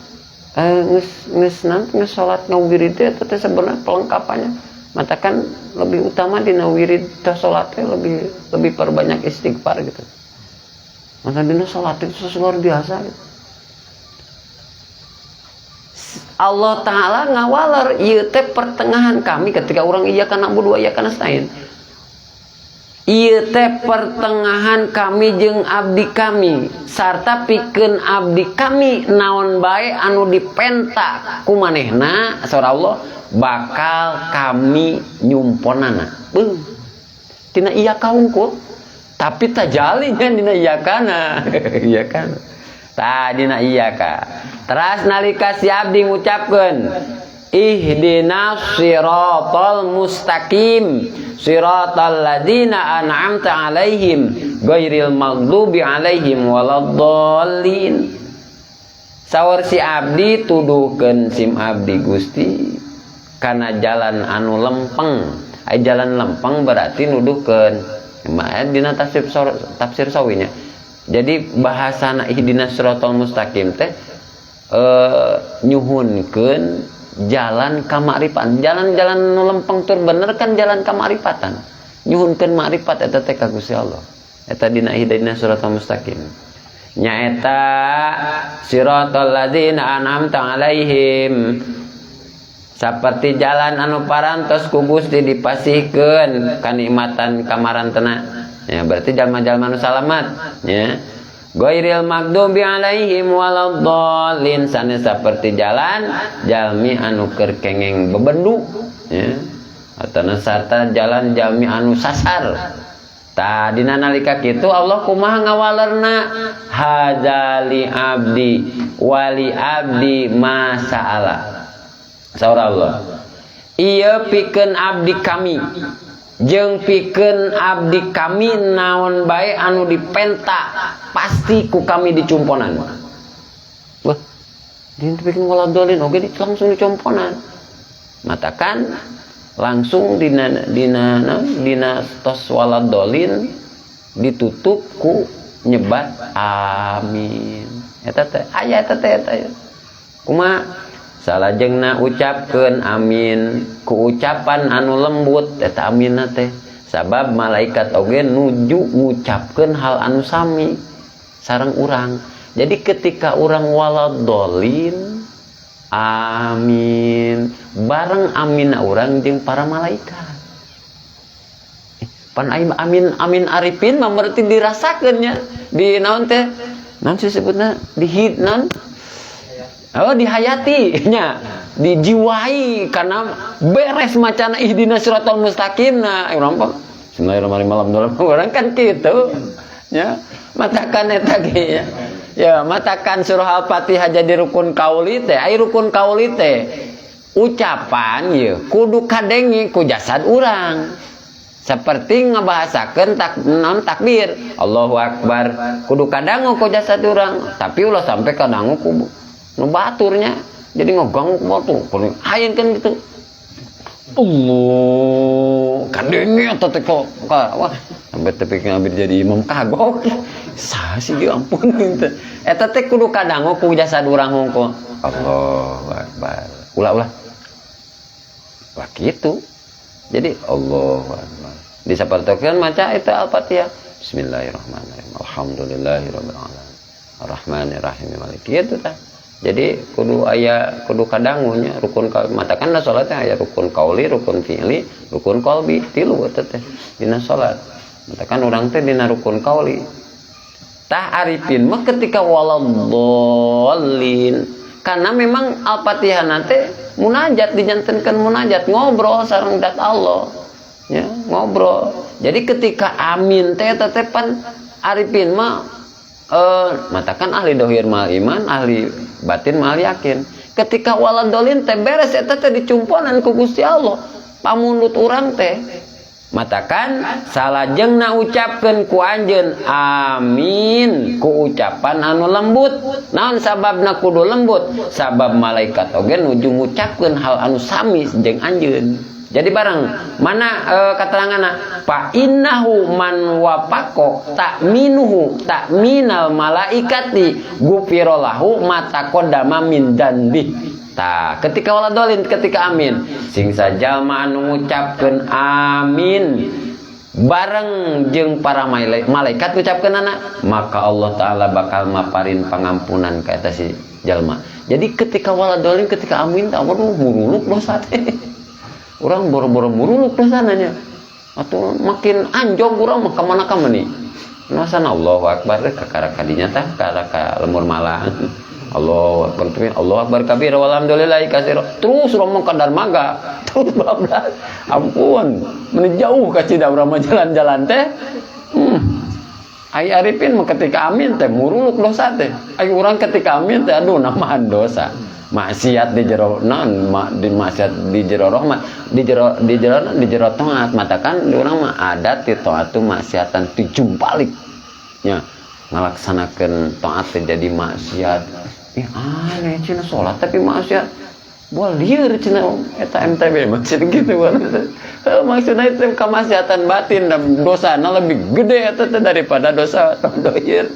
geus salat ngawirid teh eta teh sebenarnya pelengkapannya. Matakan lebih utama dina wirid teh salat teh lebih perbanyak istighfar gitu. Mata dina salat itu luar biasa gitu. Allah Ta'ala ngawaler ieu teh pertengahan kami ketika urang iyyaka na'budu wa iyyaka nasta'in. Ieu teh pertengahan kami jeung abdi kami sarta pikeun abdi kami naon bae anu dipenta ku manehna saur Allah bakal kami nyumponana. Tina iyyaka hungkul tapi tajalinya dina iyyakana. Iya kan? Tah dina iyyaka. Teras nalika si abdi ngucapkeun ihdinas siratal mustaqim siratal ladzina an'amta alaihim ghairil maghdubi alaihim waladdallin. Saur si abdi tuduhkeun sim abdi Gusti kana jalan anu lempeng. Ai jalan lempeng berarti nuduhkeun. Dina tafsir sawinya. Jadi bahasana ihdinas siratal mustaqim teh nyuhunkeun jalan kamarifatan, jalan-jalan nu lempeng tur bener kan jalan kamarifatan. Nyuhunkeun makrifat eta teh ka Gusti Allah. Eta dina ihdinas siratal mustaqim. Nyaeta siratal ladzina an'amta alaihim. Saperti jalan anu parantos ku Gusti dipasihkeun kanikmatan kamarantena. Ya berarti jalma-jalma nu salamat, ya. Ghairil maghdubi alaihim waladdallin sanes saperti jalan jalmi anu keur kengeng bebendu ya atawa sarta jalan jalmi anu sasar Dina nalika kitu Allah kumaha ngawalerna hadzali abdi wali abdi masa'ala. Saur Allah. Ieu pikeun abdi kami jeung pikeun abdi kami naon bae anu dipenta pasti ku kami dicumponan. Wah, dina pikeun waladolin oge langsung dicumponan. Matakan langsung dina tos waladolin ditutup ku nyebat amin. Eta teh aya eta teh eta. Kumaha salajengna ucapkeun amin ku ucapan anu lembut eta aminna teh sabab malaikat oge nuju ngucapkeun hal anu sami sareng urang. Jadi ketika urang waladolin amin bareng amina urang jeung para malaikat. Pan amin arifin mah berarti dirasakeun nya di naon teh naon disebutna di hidnan oh dihayati nya dijiwai karena beres macana ihdina siratal mustaqim nah urang pa bismillahirrahmanirrahim urang kan kitu nya matakan eta ge ya matakan surah Al-Fatihah jadi rukun kauli teh ai rukun kauli teh ucapan ye kudu kadengi ku jasad urang seperti ngabahasakeun takbir Allahu Akbar kudu kadangu ku jasad urang tapi ulah sampai kadangu ku nu baturnya jadi ngogong ku batur kudu hayeunkeun gitu Allah kadengi eta teh kok wah sampai tapi ngambil jadi imam kagok sah sih ya ampun eta teh kudu kadangu ku jasad urang hungkul Allahu Akbar ulah lah gitu jadi Allahu Akbar disapertokeun maca eta Al-Fatihah bismillahirrahmanirrahim alhamdulillahirabbil alamin arrahmanirrahim maliki itu tah jadi kudu kadangunya rukun matakan da salat teh aya rukun qauli rukun fi'li rukun qalbi tilu eta teh dina salat matakan urang teh dina rukun qauli tah arifin mah ketika waladhdallin karena memang Al-Fatihah nanti munajat dijantenkeun munajat ngobrol sareng zat Allah ya ngobrol jadi ketika amin teh pan arifin mah matakan ahli dohir mal iman ahli batin mal yakin ketika waladhdallin teh beres eta teh dicumponan ku Gusti Allah pamundut urang teh matakan salajengna ucapkeun ku anjeun amin ku ucapan anu lembut naon sababna kudu lembut sabab malaikat oge nuju ngucapkeun hal anu sami jeung anjeun jadi barang mana keteranganna fa innahu man wafaqo ta'minal malaikati gufiralahu mataqaddama min dzanbi. Tah ketika waladolin ketika amin sing sajalma anu ngucapkeun amin bareng jeung para malaikat ngucapkeunana maka Allah taala bakal maparin pangampunan ka eta si jalma. Jadi ketika waladolin ketika amin tah muruluk dosa teh. Urang boro-boro muruluk dosananya. Atuh makin anjog urang mah ka mana ka meuni. Nasana Allahu Akbar ka kara kadinya tah ka lemur malang. Allahu Akbar Allahu Akbar kabir walhamdulillahi katsira terus urang mah ka darmaga terus bablas ampun mun jauh ka cida urang mah jalan-jalan teh ai arifin mah ketika amin teh muruluk dosa teh ai urang ketika amin teh aduh namahan dosa maksiat di jero naon di maksiat di jero rahmat di jero taat matakan urang mah adat ti taat tu maksiatan dijumpalik nya ngalaksanakeun taat jadi maksiat aneh cenah salat tapi maksiat boal lieur cenah eta MTB maksud gitu maksudna itu kemaksiatan batin dan dosana lebih gede eta daripada dosa dohir.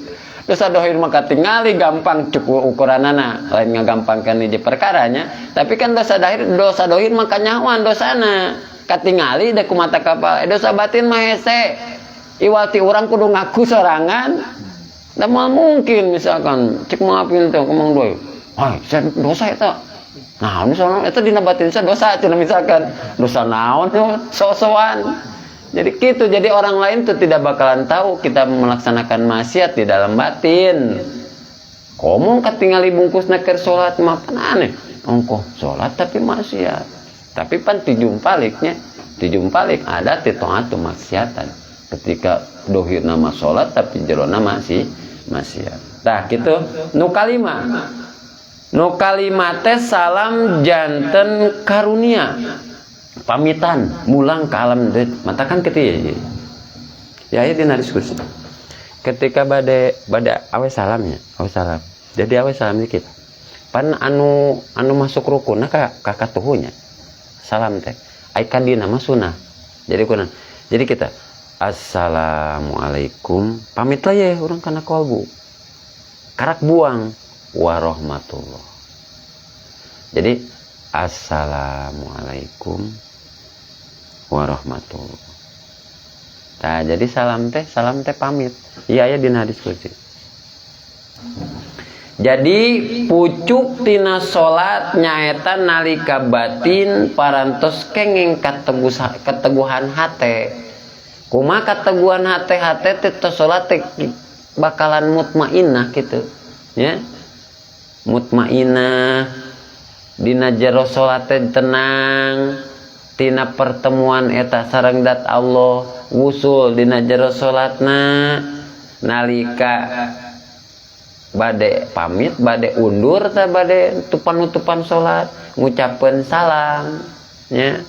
Dosa dohir mah katingali gampang cukup ukuranana lain ngagampangkeun hiji perkaranya tapi kan dosa dohir mah kanyawan dosana katingali da kumata kapal dosa batin mah hese iwati urang kudu ngaku sorangan da moal mungkin misalkan cek maafin teh kumang doy ai dosa eta nah misalnya eta dina batin dosa cenah misalkan dosa naon so-soan. Jadi gitu, jadi orang lain tuh tidak bakalan tahu kita melaksanakan maksiat di dalam batin. Komong ketinggali bungkusna keur salat mah pan aneh. Ongkoh salat tapi maksiat. Tapi pan tijumpalik ada ti taat maksiatan. ketika dohir nama salat tapi jerona masih maksiat. Tah kitu. Nu kalima teh salam janten karunia pamitan mulang ka alam deui matakan kitu ya dina diskusi ketika bade awe salamnya awe salam jadi awe salam di kita pan anu masuk rukun ka katuhunya salam teh ai kadina mah sunah jadi kunaon jadi kita assalamualaikum pamit lah ya urang kana kolbu karak buang warahmatullah jadi assalamualaikum warahmatullah. Nah, jadi salam teh pamit. Iya ya dina diskusi. Jadi pucuk tina salat nyaeta nalika batin parantos kenging keteguhan hate. Kumaha keteguhan hate teh salat teh bakalan mutmainnah gitu. Ya. Mutmainnah dina jero salat teh tenang. Tina pertemuan eta sareng dat Allah wusul dina jero salatna nalika bade pamit bade undur teh bade tupan salat ngucapkeun salam nya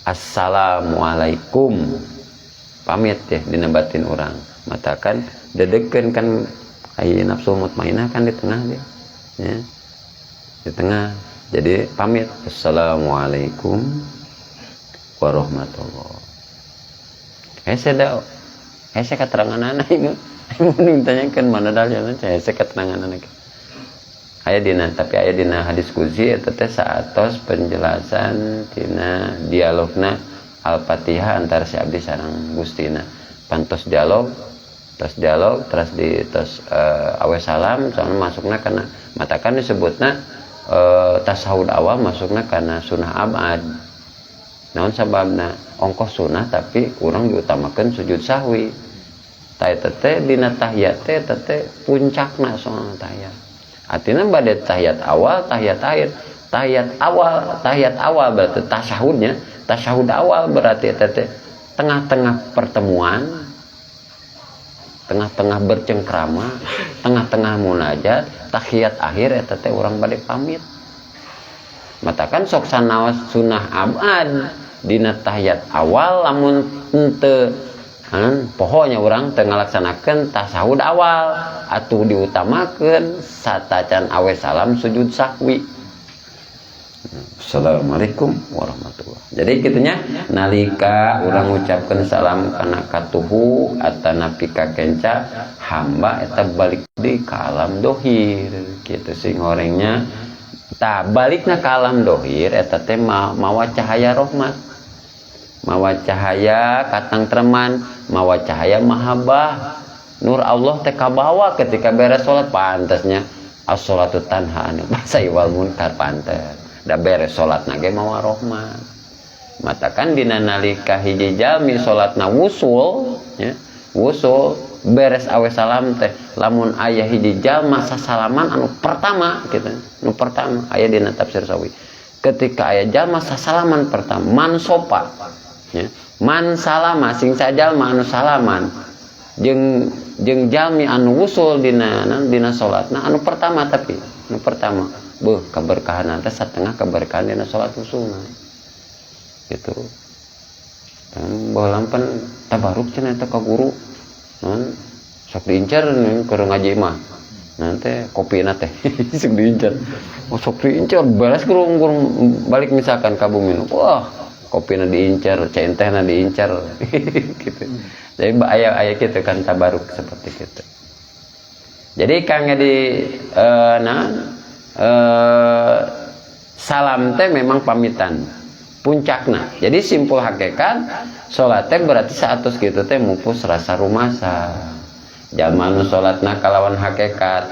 assalamualaikum pamit ya dina batin urang matakan dedekeun kan aya nafsu mutmainnah kan di tengah dia ya di tengah jadi pamit assalamualaikum warahmatullah. Hese keterangan anak ini. Mun ditanyakeun mana dalilna hese keterangan anak. Aya dina hadis qudsi eta teh saatos penjelasan tina dialogna Al-Fatihah antara si abdi sareng Gustina. Pantos dialog terus awe salam soalna masukna kana matakan disebutna tasawuf awal masukna kana sunah abad. Naon sababna ongkos sunah tapi urang diutamakeun sujud sahwi. Tah teh dina tahiyat teh puncakna soal tahiyat. Artina bade tahiyat awal, tahiyat akhir. Tahiyat awal berarti tasyahudnya, tasyahud awal berarti teh tengah-tengah pertemuan, tengah-tengah bercengkrama, tengah-tengah munajat, tahiyat akhir eta teh urang bade pamit. Matakan sok sanaos sunah abad dina tahiyat awal lamun henteu pohonya urang teu ngalaksanakeun tasawuf awal atuh diutamakeun satacan awe salam sujud sahwi. Assalamualaikum warahmatullahi. Jadi kitunya nalika urang ngucapkeun salam kana katuhu atanapi ka kenca hamba eta balik deui ka alam dohir kitu sing horengnya. Tah balikna ka alam dohir eta teh mawa cahaya rahmat, mawa cahaya katangtreman, mawa cahaya mahabbah. Nur Allah teh kabawa ketika beres salat pantesnya as-sholatu tanha anil fahsya'i wal munkar pantes. Da beres salatna ge mawa rahmat. Matakan dina nalika hiji jalmi salatna wusul ya, wusul beres awe salam teh lamun aya hiji jalma sasalaman anu pertama gitu nu pertama aya dina tafsir sawi ketika aya jalma sasalaman pertama man sopa ya man salama sing sajalma anu salaman jeung jalmi anu wusul dina salatna anu pertama tapi anu pertama beuh kaberkahan teh satengah kaberkahan dina salat wusulna gitu dan baheula pan tabaruk cenah eta ka guru sok diincar keur ngaji mah nanti kopi teh sok diincar sok diincar balas kurang balik misalkan ka bumi wah kopina diincar cain tehna diincar gitu jadi aya kitu kan tabaruk seperti itu jadi kangge di salam teh memang pamitan puncakna jadi simpul hakikat salat teh berarti saatos kitu teh mupus rasa rumasa jalma nu salatna kalawan hakikat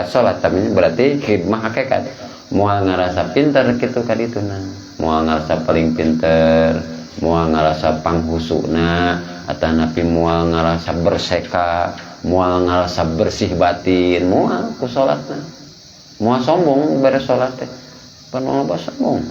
salat tapi berarti khidmah hakikat moal ngarasa pinter kitu ka dituna moal ngarasa paling pinter moal ngarasa panghusuna atanapi moal ngarasa berseka moal ngarasa bersih batin moal ku salatna moal sombong beres salat teh pan moal sombong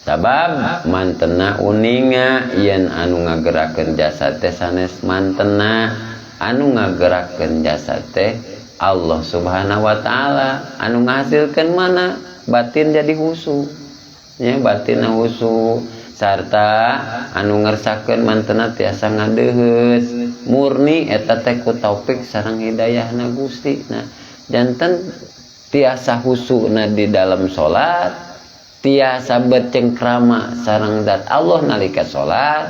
Sabab mantena uninga yen anu ngagerakeun jasad teh sanes mantena anu ngagerakeun jasad teh Allah Subhanahu wa taala, anu ngahasilkeun mana batin jadi husu. Ya batin husu sarta anu ngersakeun mantena tiasa ngadeuheus murni eta teh ku taufik sareng hidayahna Gusti. Nah, janten tiasa husuna di dalam salat, tiasa bercengkrama sareng zat Allah nalika salat,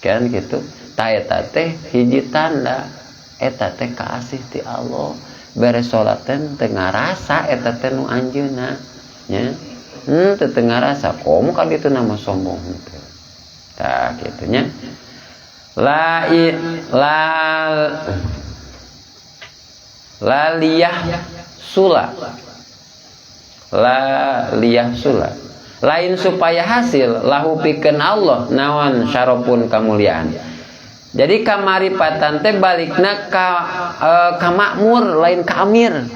kan gitu. Ta eta teh hiji tanda eta teh kaasih ti Allah. Beres salat teh teu ngarasa eta teh nu anjeunna, nya. Teu ngarasa komo ka ditu nama sombong teh. Tah kitu nya. Laliyah sula. Laliyah sula. Lain supaya hasil lahu pikeun Allah naon syarafun kamuliaan. Jadi kamaripatan teh balikna ka makmur lain ka amir.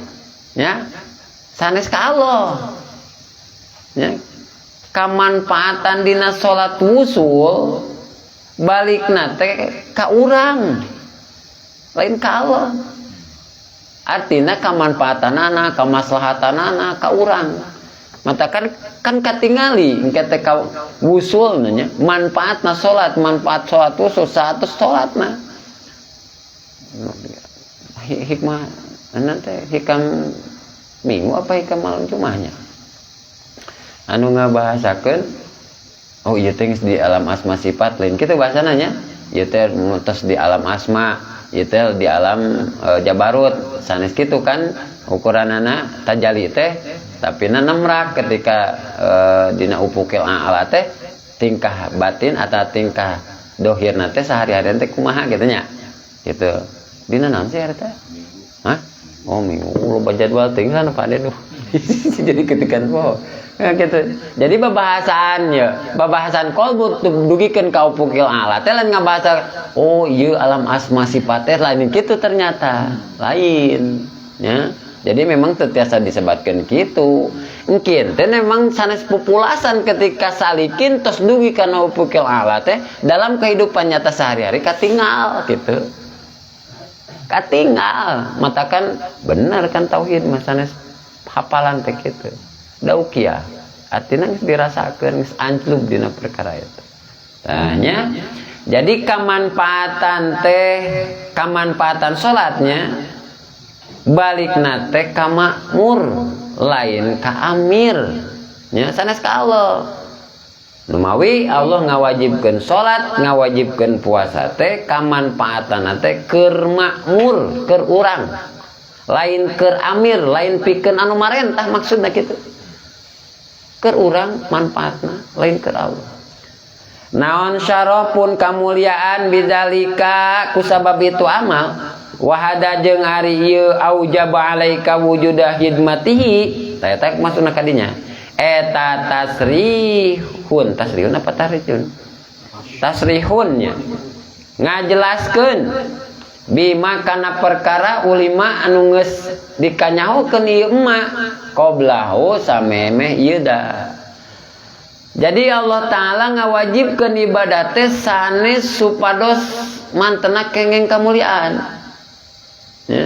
Ya. Sanes ka Allah. Ya. Kamanfaatan dina salat wusul balikna teh ka urang. Lain ka Allah. Artina kamanfaatanana, kamaslahatanana ka urang. Mata kan katingali engke teh ka wusul nya manfaatna salat, manfaat salat wusul 100 salatna. Hikmah teh hikam minggu apa hikam malam Jumatnya? Anu ngabahasakeun oh ieu teh di alam asma sifat lain kitu bahasana nya. Ieu teh tos di alam asma, ieu teh di alam jabarut. Sanes kitu kan ukuranana tajali teh tapi nemrak ketika dina upukil a'la teh tingkah batin atau tingkah dohirna teh sehari-hari teh kumaha kitu nya. Gitu. Dina naon sih eta? Hah? Oh minggu loba jadwal teh sana Pak Dedu. Jadi ketikan po. Ya, gitu. Jadi babahasan kolbu dugikeun ka upukil a'la teh lain ngabahasa oh ieu alam asma sifat teh lain kitu ternyata. Lain, ya. Jadi memang tetiasa disebutkan gitu. Mungkin teh memang sanes populasan ketika salikin tos dugi kana upukil a'la teh dalam kehidupan nyata sehari-hari katinggal gitu. Katinggal. Matakan benar kan tauhid mah sanes hafalan teh kitu. Daukia. Artina geus dirasakeun geus anclub dina perkara itu. Tanya. Jadi kamanfaatan salatnya balikna teh ka makmur lain ka amir nya sanes ka Allah. Numawi Allah ngawajibkeun salat, ngawajibkeun puasa teh kamanfaatana teh keur makmur, keur urang. Lain keur amir, lain pikeun anu marentah maksudna kitu. Keur urang manfaatna lain keur Allah. Naon syarafun kamuliaan bidzalika kusabab itu amal. Wahada jeung ari ieu aujaba alaika wujuda hidmatihi eta maksudna kadinya eta tasrihun apa tasrihunnya ngajelaskeun bima kana perkara ulima anu geus dikanyahokeun ieu emak qoblahu samemeh ieu da. Jadi Allah taala ngawajibkeun ibadah teh sanes supados mantena kenging kamuliaan. Ya.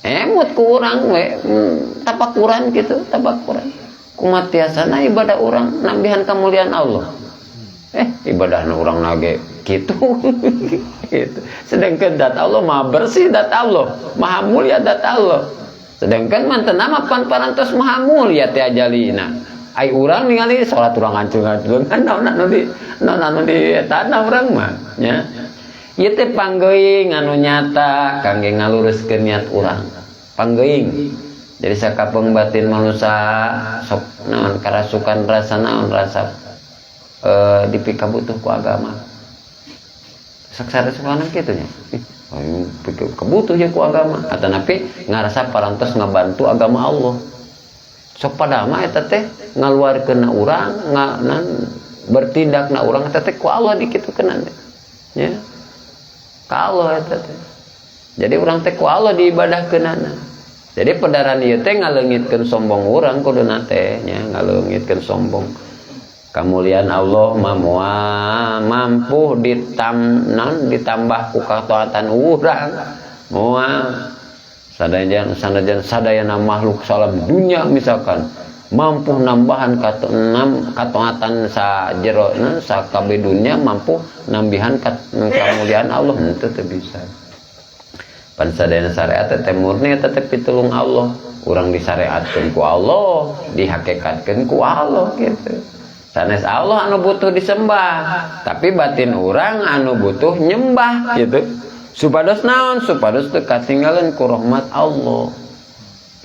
Emut ku urang we tapakuran gitu, tapakuran. Kumaha tiasana ibadah urang nambihan kamuliaan Allah. Ibadahna urang nage kitu. Gitu. Sedangkan dat Allah maha bersih dat Allah, maha mulia dat Allah. Sedangkan mantena mah pan parantos maha mulia teh ajalina. Ai urang ningali salat urang hancur-hancuran naon anu di eta urang mah nya. Ieu teh panggeuing anu nyata kangge ngaluruskeun niat urang. Panggeuing. Jadi sakapeung batin manusia sok naon karasukan rasa naon rasa dipikabutuh ku agama. Saksara sukanan kitu nya. Kebutuh ya ku agama. Atanapi ngarasa parantos ngabantu agama Allah. Sok padama eta teh ngaluarkeun urang, bertindakna urang eta teh ku Allah dikitukeun teh. Ya. Ka Allah eta teh. Jadi urang teh ku Allah diibadahkeunana. Jadi pedaran ieu teh ngaleungitkeun sombong urang kuduna teh nya ngaleungitkeun sombong. Kamulian Allah mampu ditambah ku kataatan urang moal sadayana makhluk salam dunia misalkan mampu nambahan kataatan sajerona sakabeh dunia mampu nambihan kamulian Allah henteu teu bisa. Pan sadayana syariat teh murni tetep pitulung Allah. Urang disyariatkeun ku Allah, dihakikatkeun ku Allah gitu. Sanes Allah anu butuh disembah, tapi batin urang anu butuh nyembah gitu. Supados naon? Supados teu katinggalan ku rahmat Allah.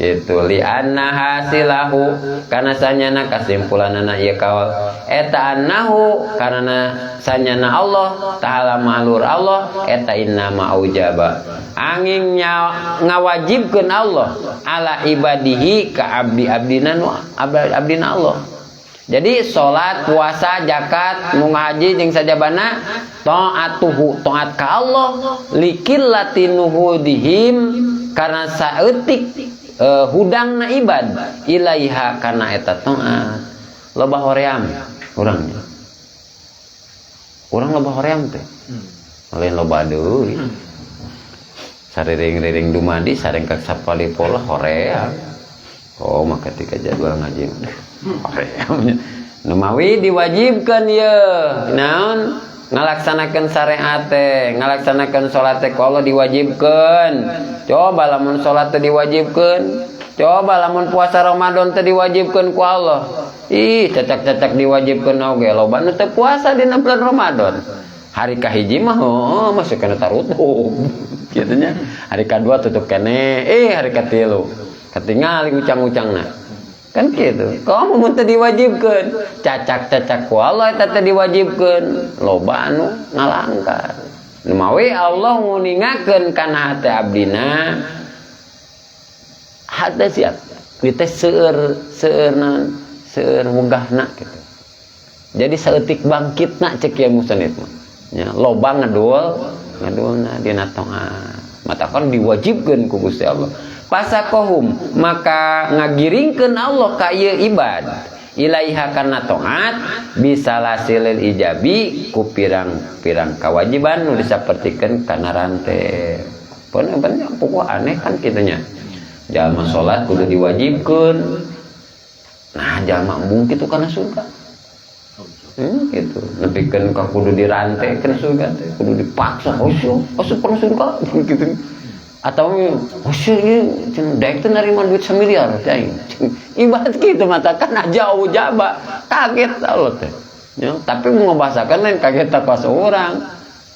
Gitu li anna hasilahu kana sanyana kasimpulanana ieu kaul eta annahu karena sanyana Allah taala malur Allah eta inna ma'ujaba angin ngawajibkeun Allah ala ibadihi ka abdina Allah. Jadi salat, puasa, zakat, ngaji jeung sajabana taatuhu taat ka Allah likillatinuhudihim karena saeutik hudangna ibad ilaiha kana eta taat. Loba hoream urangnya. Urang loba hoream teh. Lain loba deui. Sarering-ring dumadi sareng kak sapali pola hoream. Oh mah ketika jadwal ngaji hoream. Nu mawi diwajibkeun ieu. Naon? Ngalaksanakeun syariat teh, ngalaksanakeun salat teh ku Allah diwajibkeun. Coba lamun salat teh diwajibkeun, coba lamun puasa Ramadan teh diwajibkeun ku Allah. Ih, cacak-cacak diwajibkeun oge loba nu teu puasa dina bulan Ramadan. Hari kahiji mah masih kana tarutup. Kitu nya. Hari kadua tutup keneh, hari katilu katingali ucang-ucangna. Kan gitu. Kamu mun teu diwajibkeun, cacak-cacak ku Allah eta teh diwajibkeun, loba anu ngalanggar. Numawi Allah nguningakeun kana hate abdina hate siap. Ieu teh seueur wegahna gitu. Jadi saeutik bangkitna cek ya musannif mah. Ya, loba ngadulna dina taat. Matakan diwajibkeun ku Gusti Allah. Pasakohum maka ngagiringkeun Allah ka ieu ibad ilaiha kana taat bisa lasilil ijabi ku pirang-pirang kewajiban nu disapertikeun kana rante. Bener-bener pokok aneh kan kitu nya. Jalma salat kudu diwajibkeun. Nah, jalma embung kitu kana surga. Gitu. Nepikeun ka kudu dirantekeun surga teh, kudu dipaksa asup kana surga gitu. Atau daek teh narima duit 1 miliar teh ibarat kitu mata kan jauh jaba kaget Allah teh ya tapi mau ngabasakeun lain kaget tak pas urang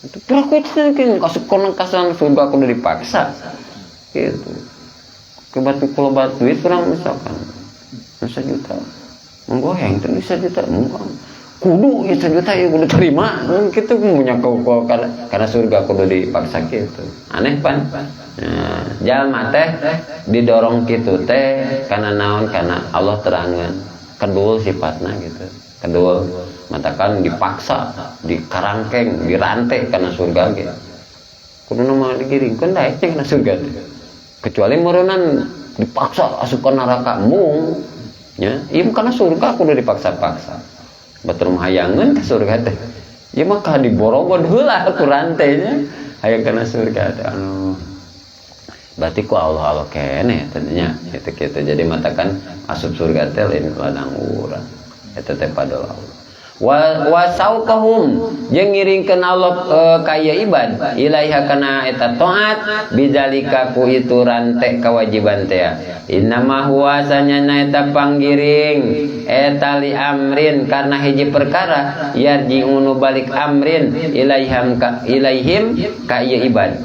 itu praktek kasih konon kasan surga kudu dipaksa gitu kebetulan kalau bat duit kurang misalkan 1 juta monggo yang teh 1 juta monggo kudu 1 juta ya kudu terima kitu punya kau karena surga kudu dipaksa gitu aneh pan. Nah, jalma teh didorong kitu teh kana naon kana Allah terangkan kedul sifatna gitu kedul matakan dipaksa dikarangkeng dirantai kana surga gitu kudu mah digiringkeun daek kana surga kecuali meureunnan dipaksa asup ka neraka mung nya ieu kana surga kudu dipaksa-paksa batur mahayangeun ka surga teh ieu mah ka diborogod heula ku rantainya hayang kana surga teh anu berarti ku Allah kene tentunya gitu jadi matakan asup surga teh lain ladang urang eta teh padol Allah wa sauqahum jeung ngiringkeun Allah ka ieu ibad ilaiha kana eta taat bidzalika ku itu rante kewajiban teh innama huwa sanyana eta panggiring eta li amrin karena hiji perkara yarji'unu balik amrin ilaihim ka ieu ibad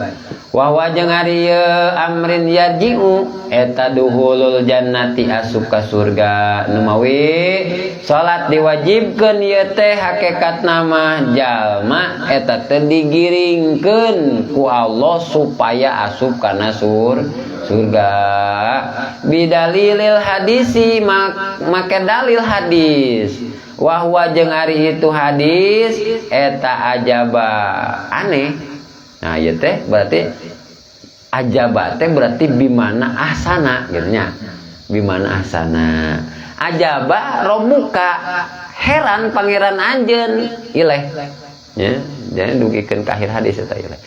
wa jeung ari amrin yarji'u eta duhulul jannati asup ka surga numawi salat diwajibkeun ieu teh hakikatna mah jalma eta teh digiringkeun ku Allah supaya asup kana surga bidalilil hadisi make dalil hadis wa huwa jeung ari itu hadis eta ajaba aneh. Nah, ieu teh berarti ajaba teh berarti bimana ahsana gitu nya. Bimana ahsana. Ajaba robuka heran pangeran anjeun ileh nya jadi dugikeun ka akhir hadis eta ileh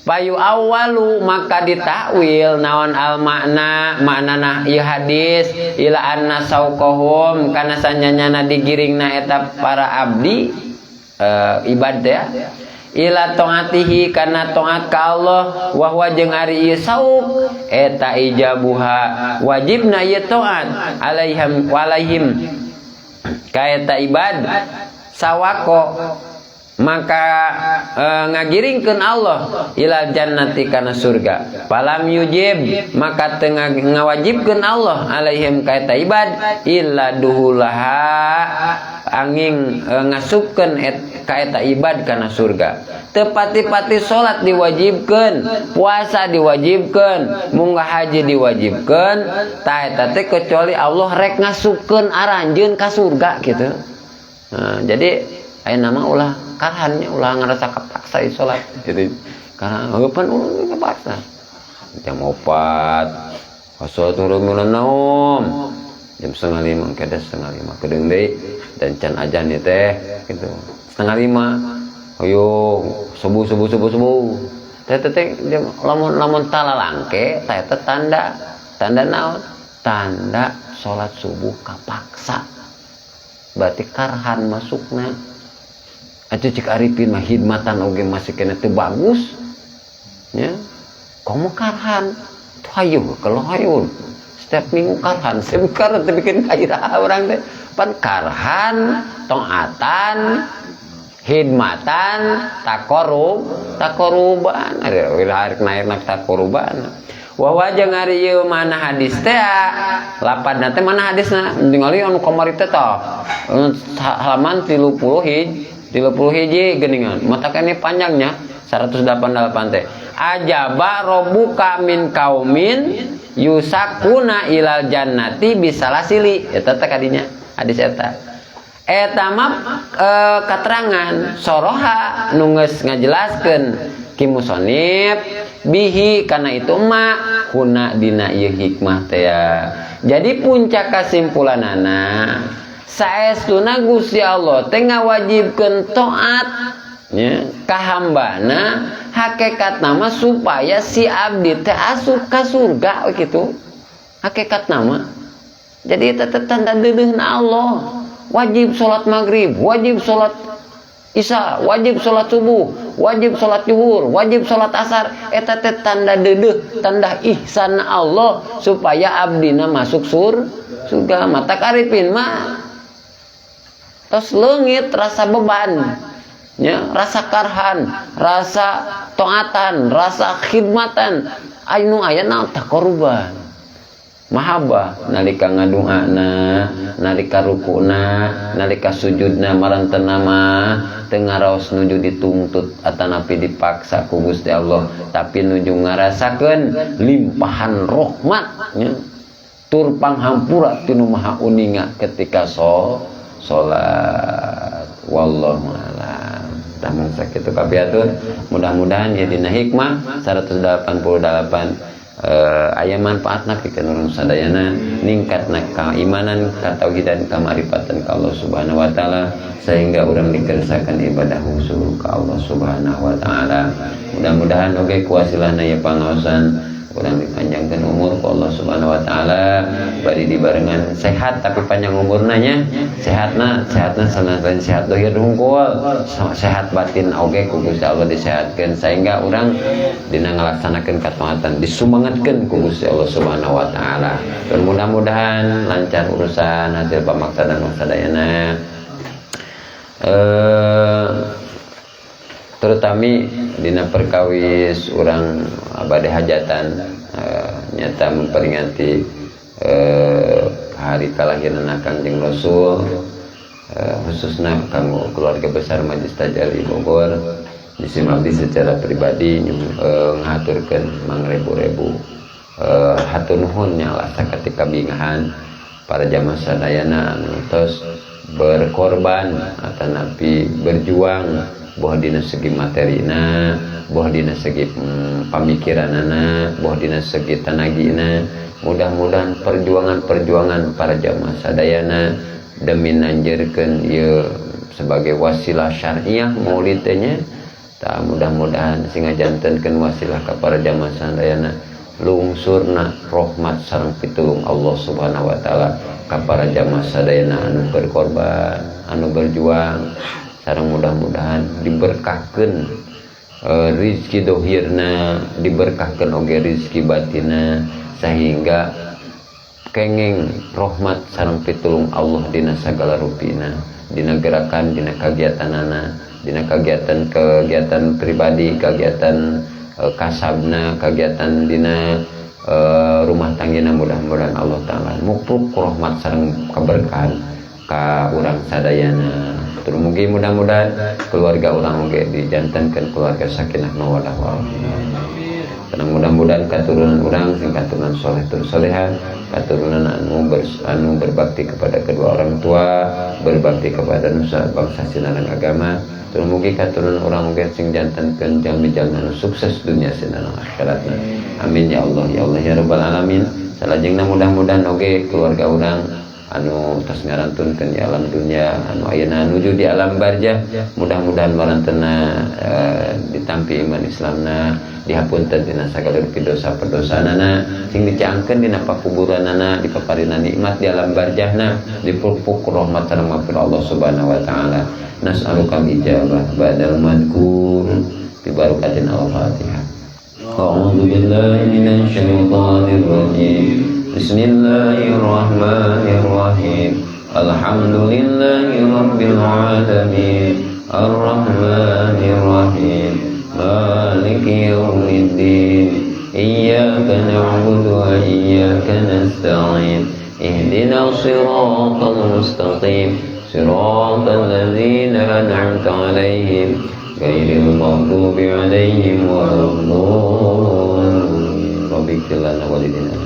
payu awalu maka ditakwil naon al maknana ieu hadis ila anna sauqahum kana sanyanyana digiringna eta para abdi ibadah ila taatihi kana taat ka Allah wa huwa jeung ari ieu sauq eta ijabuha wajibna ieu taat alaihim ka eta ibad sawako maka ngagiringkeun Allah ila jannati kana surga falam yujib maka teu ngawajibkeun Allah alaihim ka eta ibad illa duhulaha angin ngasupkeun ka eta ibad kana surga teu pati-pati salat diwajibkeun puasa diwajibkeun munggah haji diwajibkeun tah eta teh kecuali Allah rek ngasupkeun aranjeun ka surga kitu. Nah, jadi aya nama ulah karhannya ulah ngerasa kepaksa di sholat jadi karena heupan ulah kepaksa jam 4 sholat turun naum jam 4:30 kedes 4:30 kedeung deui dan can ajan ieu teh gitu 4:30 ayo subuh teh lamun talalangke teh teh tanda naon tanda sholat subuh kapaksa berarti karhan masukna. Atuh cik arifin mah hidmatan oge masih kena teu bagus nya komo karhan tuh hayu kalau hayun setiap minggu karhan sebekar teu bikin kairah urang teh pan karhan taatan hidmatan takoruban ari arek nairna takoruban wa wajang ari ieu mana hadis teh lapadna teh mana hadisna ningali anu kamari teh tah halaman 30 hiji geningan mata kene panjangnya 188 teh ajaba robbuka min kaumin yusakuna ilal jannati bisalasili eta teh kadinya hadis eta mah katerangan soroha nu geus ngajelaskeun ki musannif bihi kana itu mah kuna dina ieu hikmah teh jadi puncak kesimpulanana saestuna Gusti Allah teh ngawajibkeun taat nya ka hambana hakikatna mah supaya si abdi teh asup ka surga kitu hakikatna mah jadi eta teh tanda deuleuhna Allah wajib salat maghrib wajib salat isya wajib salat subuh wajib salat zuhur wajib salat asar eta teh tanda deudeuh tanda ihsan Allah supaya abdina masuk surga mata karipin mah tos leungit rasa beban ya rasa karhan rasa taatan rasa khidmatan anu aya naon takoruban mahabbah nalika ngadoana nalika rukuna nalika sujudna marantena mah teu ngaraos nuju dituntut atanapi dipaksa ku Gusti Allah tapi nuju ngarasakeun limpahan rahmat nya tur panghampura ti nu maha uninga ketika sholat wallahu a'lam. Tamun sakitu kabiatun mudah-mudahan ya dina hikmah 188 aya manfaatna pikeun urang sadayana ningkatna keimanan katauhidan kamarifatan ka Allah Subhanahu wa taala sehingga urang dikersakeun ibadah khusus ka Allah Subhanahu wa taala. Mudah-mudahan oge kuasilana ya pangaosan urang dipanjangkeun umur ku Allah Subhanahu wa taala bari dibarengan sehat tapi panjang umurna nya sehatna sanajan sehat dohir hungkul sehat batin oge ku Gusti Allah disehatkeun sehingga urang dina ngalaksanakeun kataatan disumangetkeun ku Gusti Allah Subhanahu wa taala dan mudah-mudahan lancar urusan hasil pamaksanan sadayana terutama dina perkawis orang abade hajatan nyata memperingati hari kelahiran Kangjeng Rasul khususnya kanggo keluarga besar Majelis Tajali Bogor disimabdi secara pribadi ngaturkeun mangrebu-rebu hatur nuhun nyala saketika bingahan para jamaah sadayana anu tos berkorban atanapi berjuang boh dina segi materina boh dina segi pamikiranana boh dina segi tanagina mudah-mudahan perjuangan-perjuangan para jamaah sadayana demi nanjeurkeun ieu sebagai wasilah syar'iyah maulid teh nya. Tah mudah-mudahan sing ngajantenkeun wasilah ka para jamaah sadayana lungsurna rahmat sareng pitulung Allah Subhanahu wa taala ka para jamaah sadayana anu berkorban, anu berjuang, sareng mudah-mudahan diberkahkeun rizki dohirna, diberkahkeun oge rizki batinna, sehingga kenging rahmat sareng pitulung Allah dina sagala rupina, dina gerakan, dina kagiatanana, dina kegiatan pribadi, kegiatan kasabna, kegiatan dina rumah tanggina. Mudah-mudahan Allah taala mukruk rahmat sareng keberkahan ka urang sadayana. Tur mugi mudah-mudahan keluarga urang oge dijantankeun keluarga sakinah mawaddah warahmah. Tenang mudah-mudahan katurunan urang sing katurunan soleh tur soleha, katurunan anu berbakti kepada kedua orang tua, berbakti kepada nusa bangsa sinareng agama. Tur mugi katurunan urang oge sing jantankeun jalmi-jalmi anu sukses dunia sinareng akhiratna. Amin ya Allah ya Allah ya rabbal alamin. Salajengna mudah-mudahan oge keluarga urang anu tos ngarantunkeun di alam dunia, anu ayeuna nuju di alam barzah, mudah-mudahan marantena ditampi iman Islamna, dihapunten dina sagala dosa perdosanana, sing dicaangkeun dina pakuburanana, dipaparina nikmat di alam barzahna, dipupuk rahmat sareng maghfirah Allah Subhanahu wa taala. Nas'aluka ijabah ba'dal madkur bi barakatin al-Fatihah. A'udzu billahi minasy syaithanir rajim. Bismillahirrahmanirrahim. Alhamdulillahi rabbil alamin. Ar-Rahmanir Rahim. Maliki yaumiddin. Iyyaka na'budu wa iyyaka nasta'in. Ihdinas siratal mustaqim. Siratal ladzina an'amta 'alaihim ghairil maghdubi 'alaihim waladdallin. Rabbighfir lana wa lidina.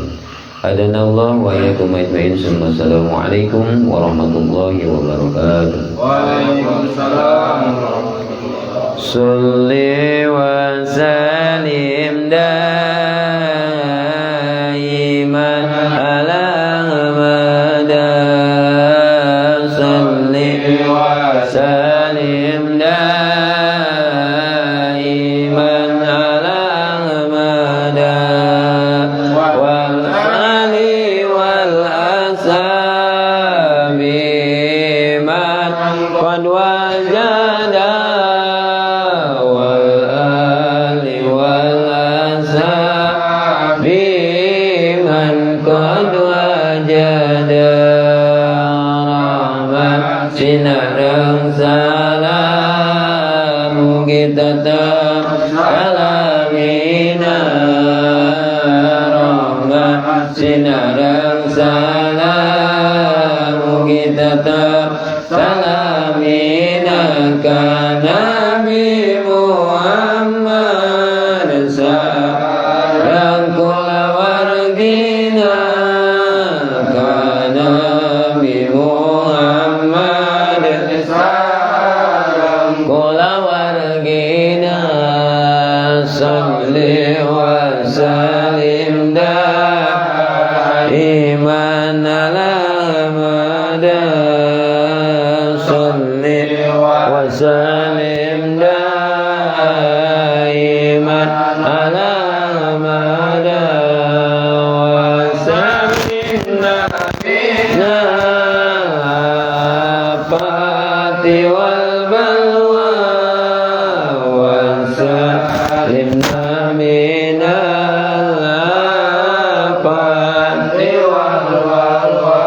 Hadanallahu wa iyyakum ajma'in. Assalamualaikum warahmatullahi wabarakatuh. Waalaikumsalam warahmatullahi wabarakatuh. Sholli wa sallim daiman ala Muhammadin. Sholli wa sallim daiman ala Muhammadin wal ali wal ashabi man qad wajada wal ali wal ashabi man qad wajada rahmat sinareng salam kita salamina rahmat sinareng salam kita salamina ka Nabi Muhammad sareng kula wargina ka Nabi Muhammad sareng kula wargina. Sholli wa sallim daiman ala Muhammadin. Sholli wa sallim daiman ala Muhammadin wa sallim nabiyana fati wal balwa wa sallim minal fati wal balwa.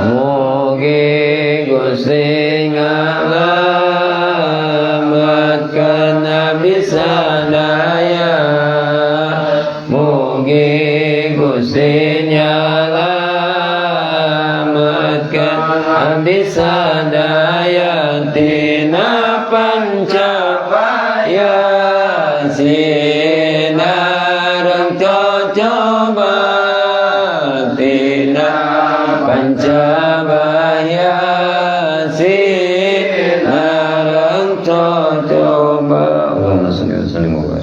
Mugi Gusti ngalamatkeun Nabi sadaya, mugi Gusti nyalamatkeun Nabi sadaya tina pancapaya sinareng cocoba tina pancapaya sinareng cocoba. Allahumma shalli wa sallim.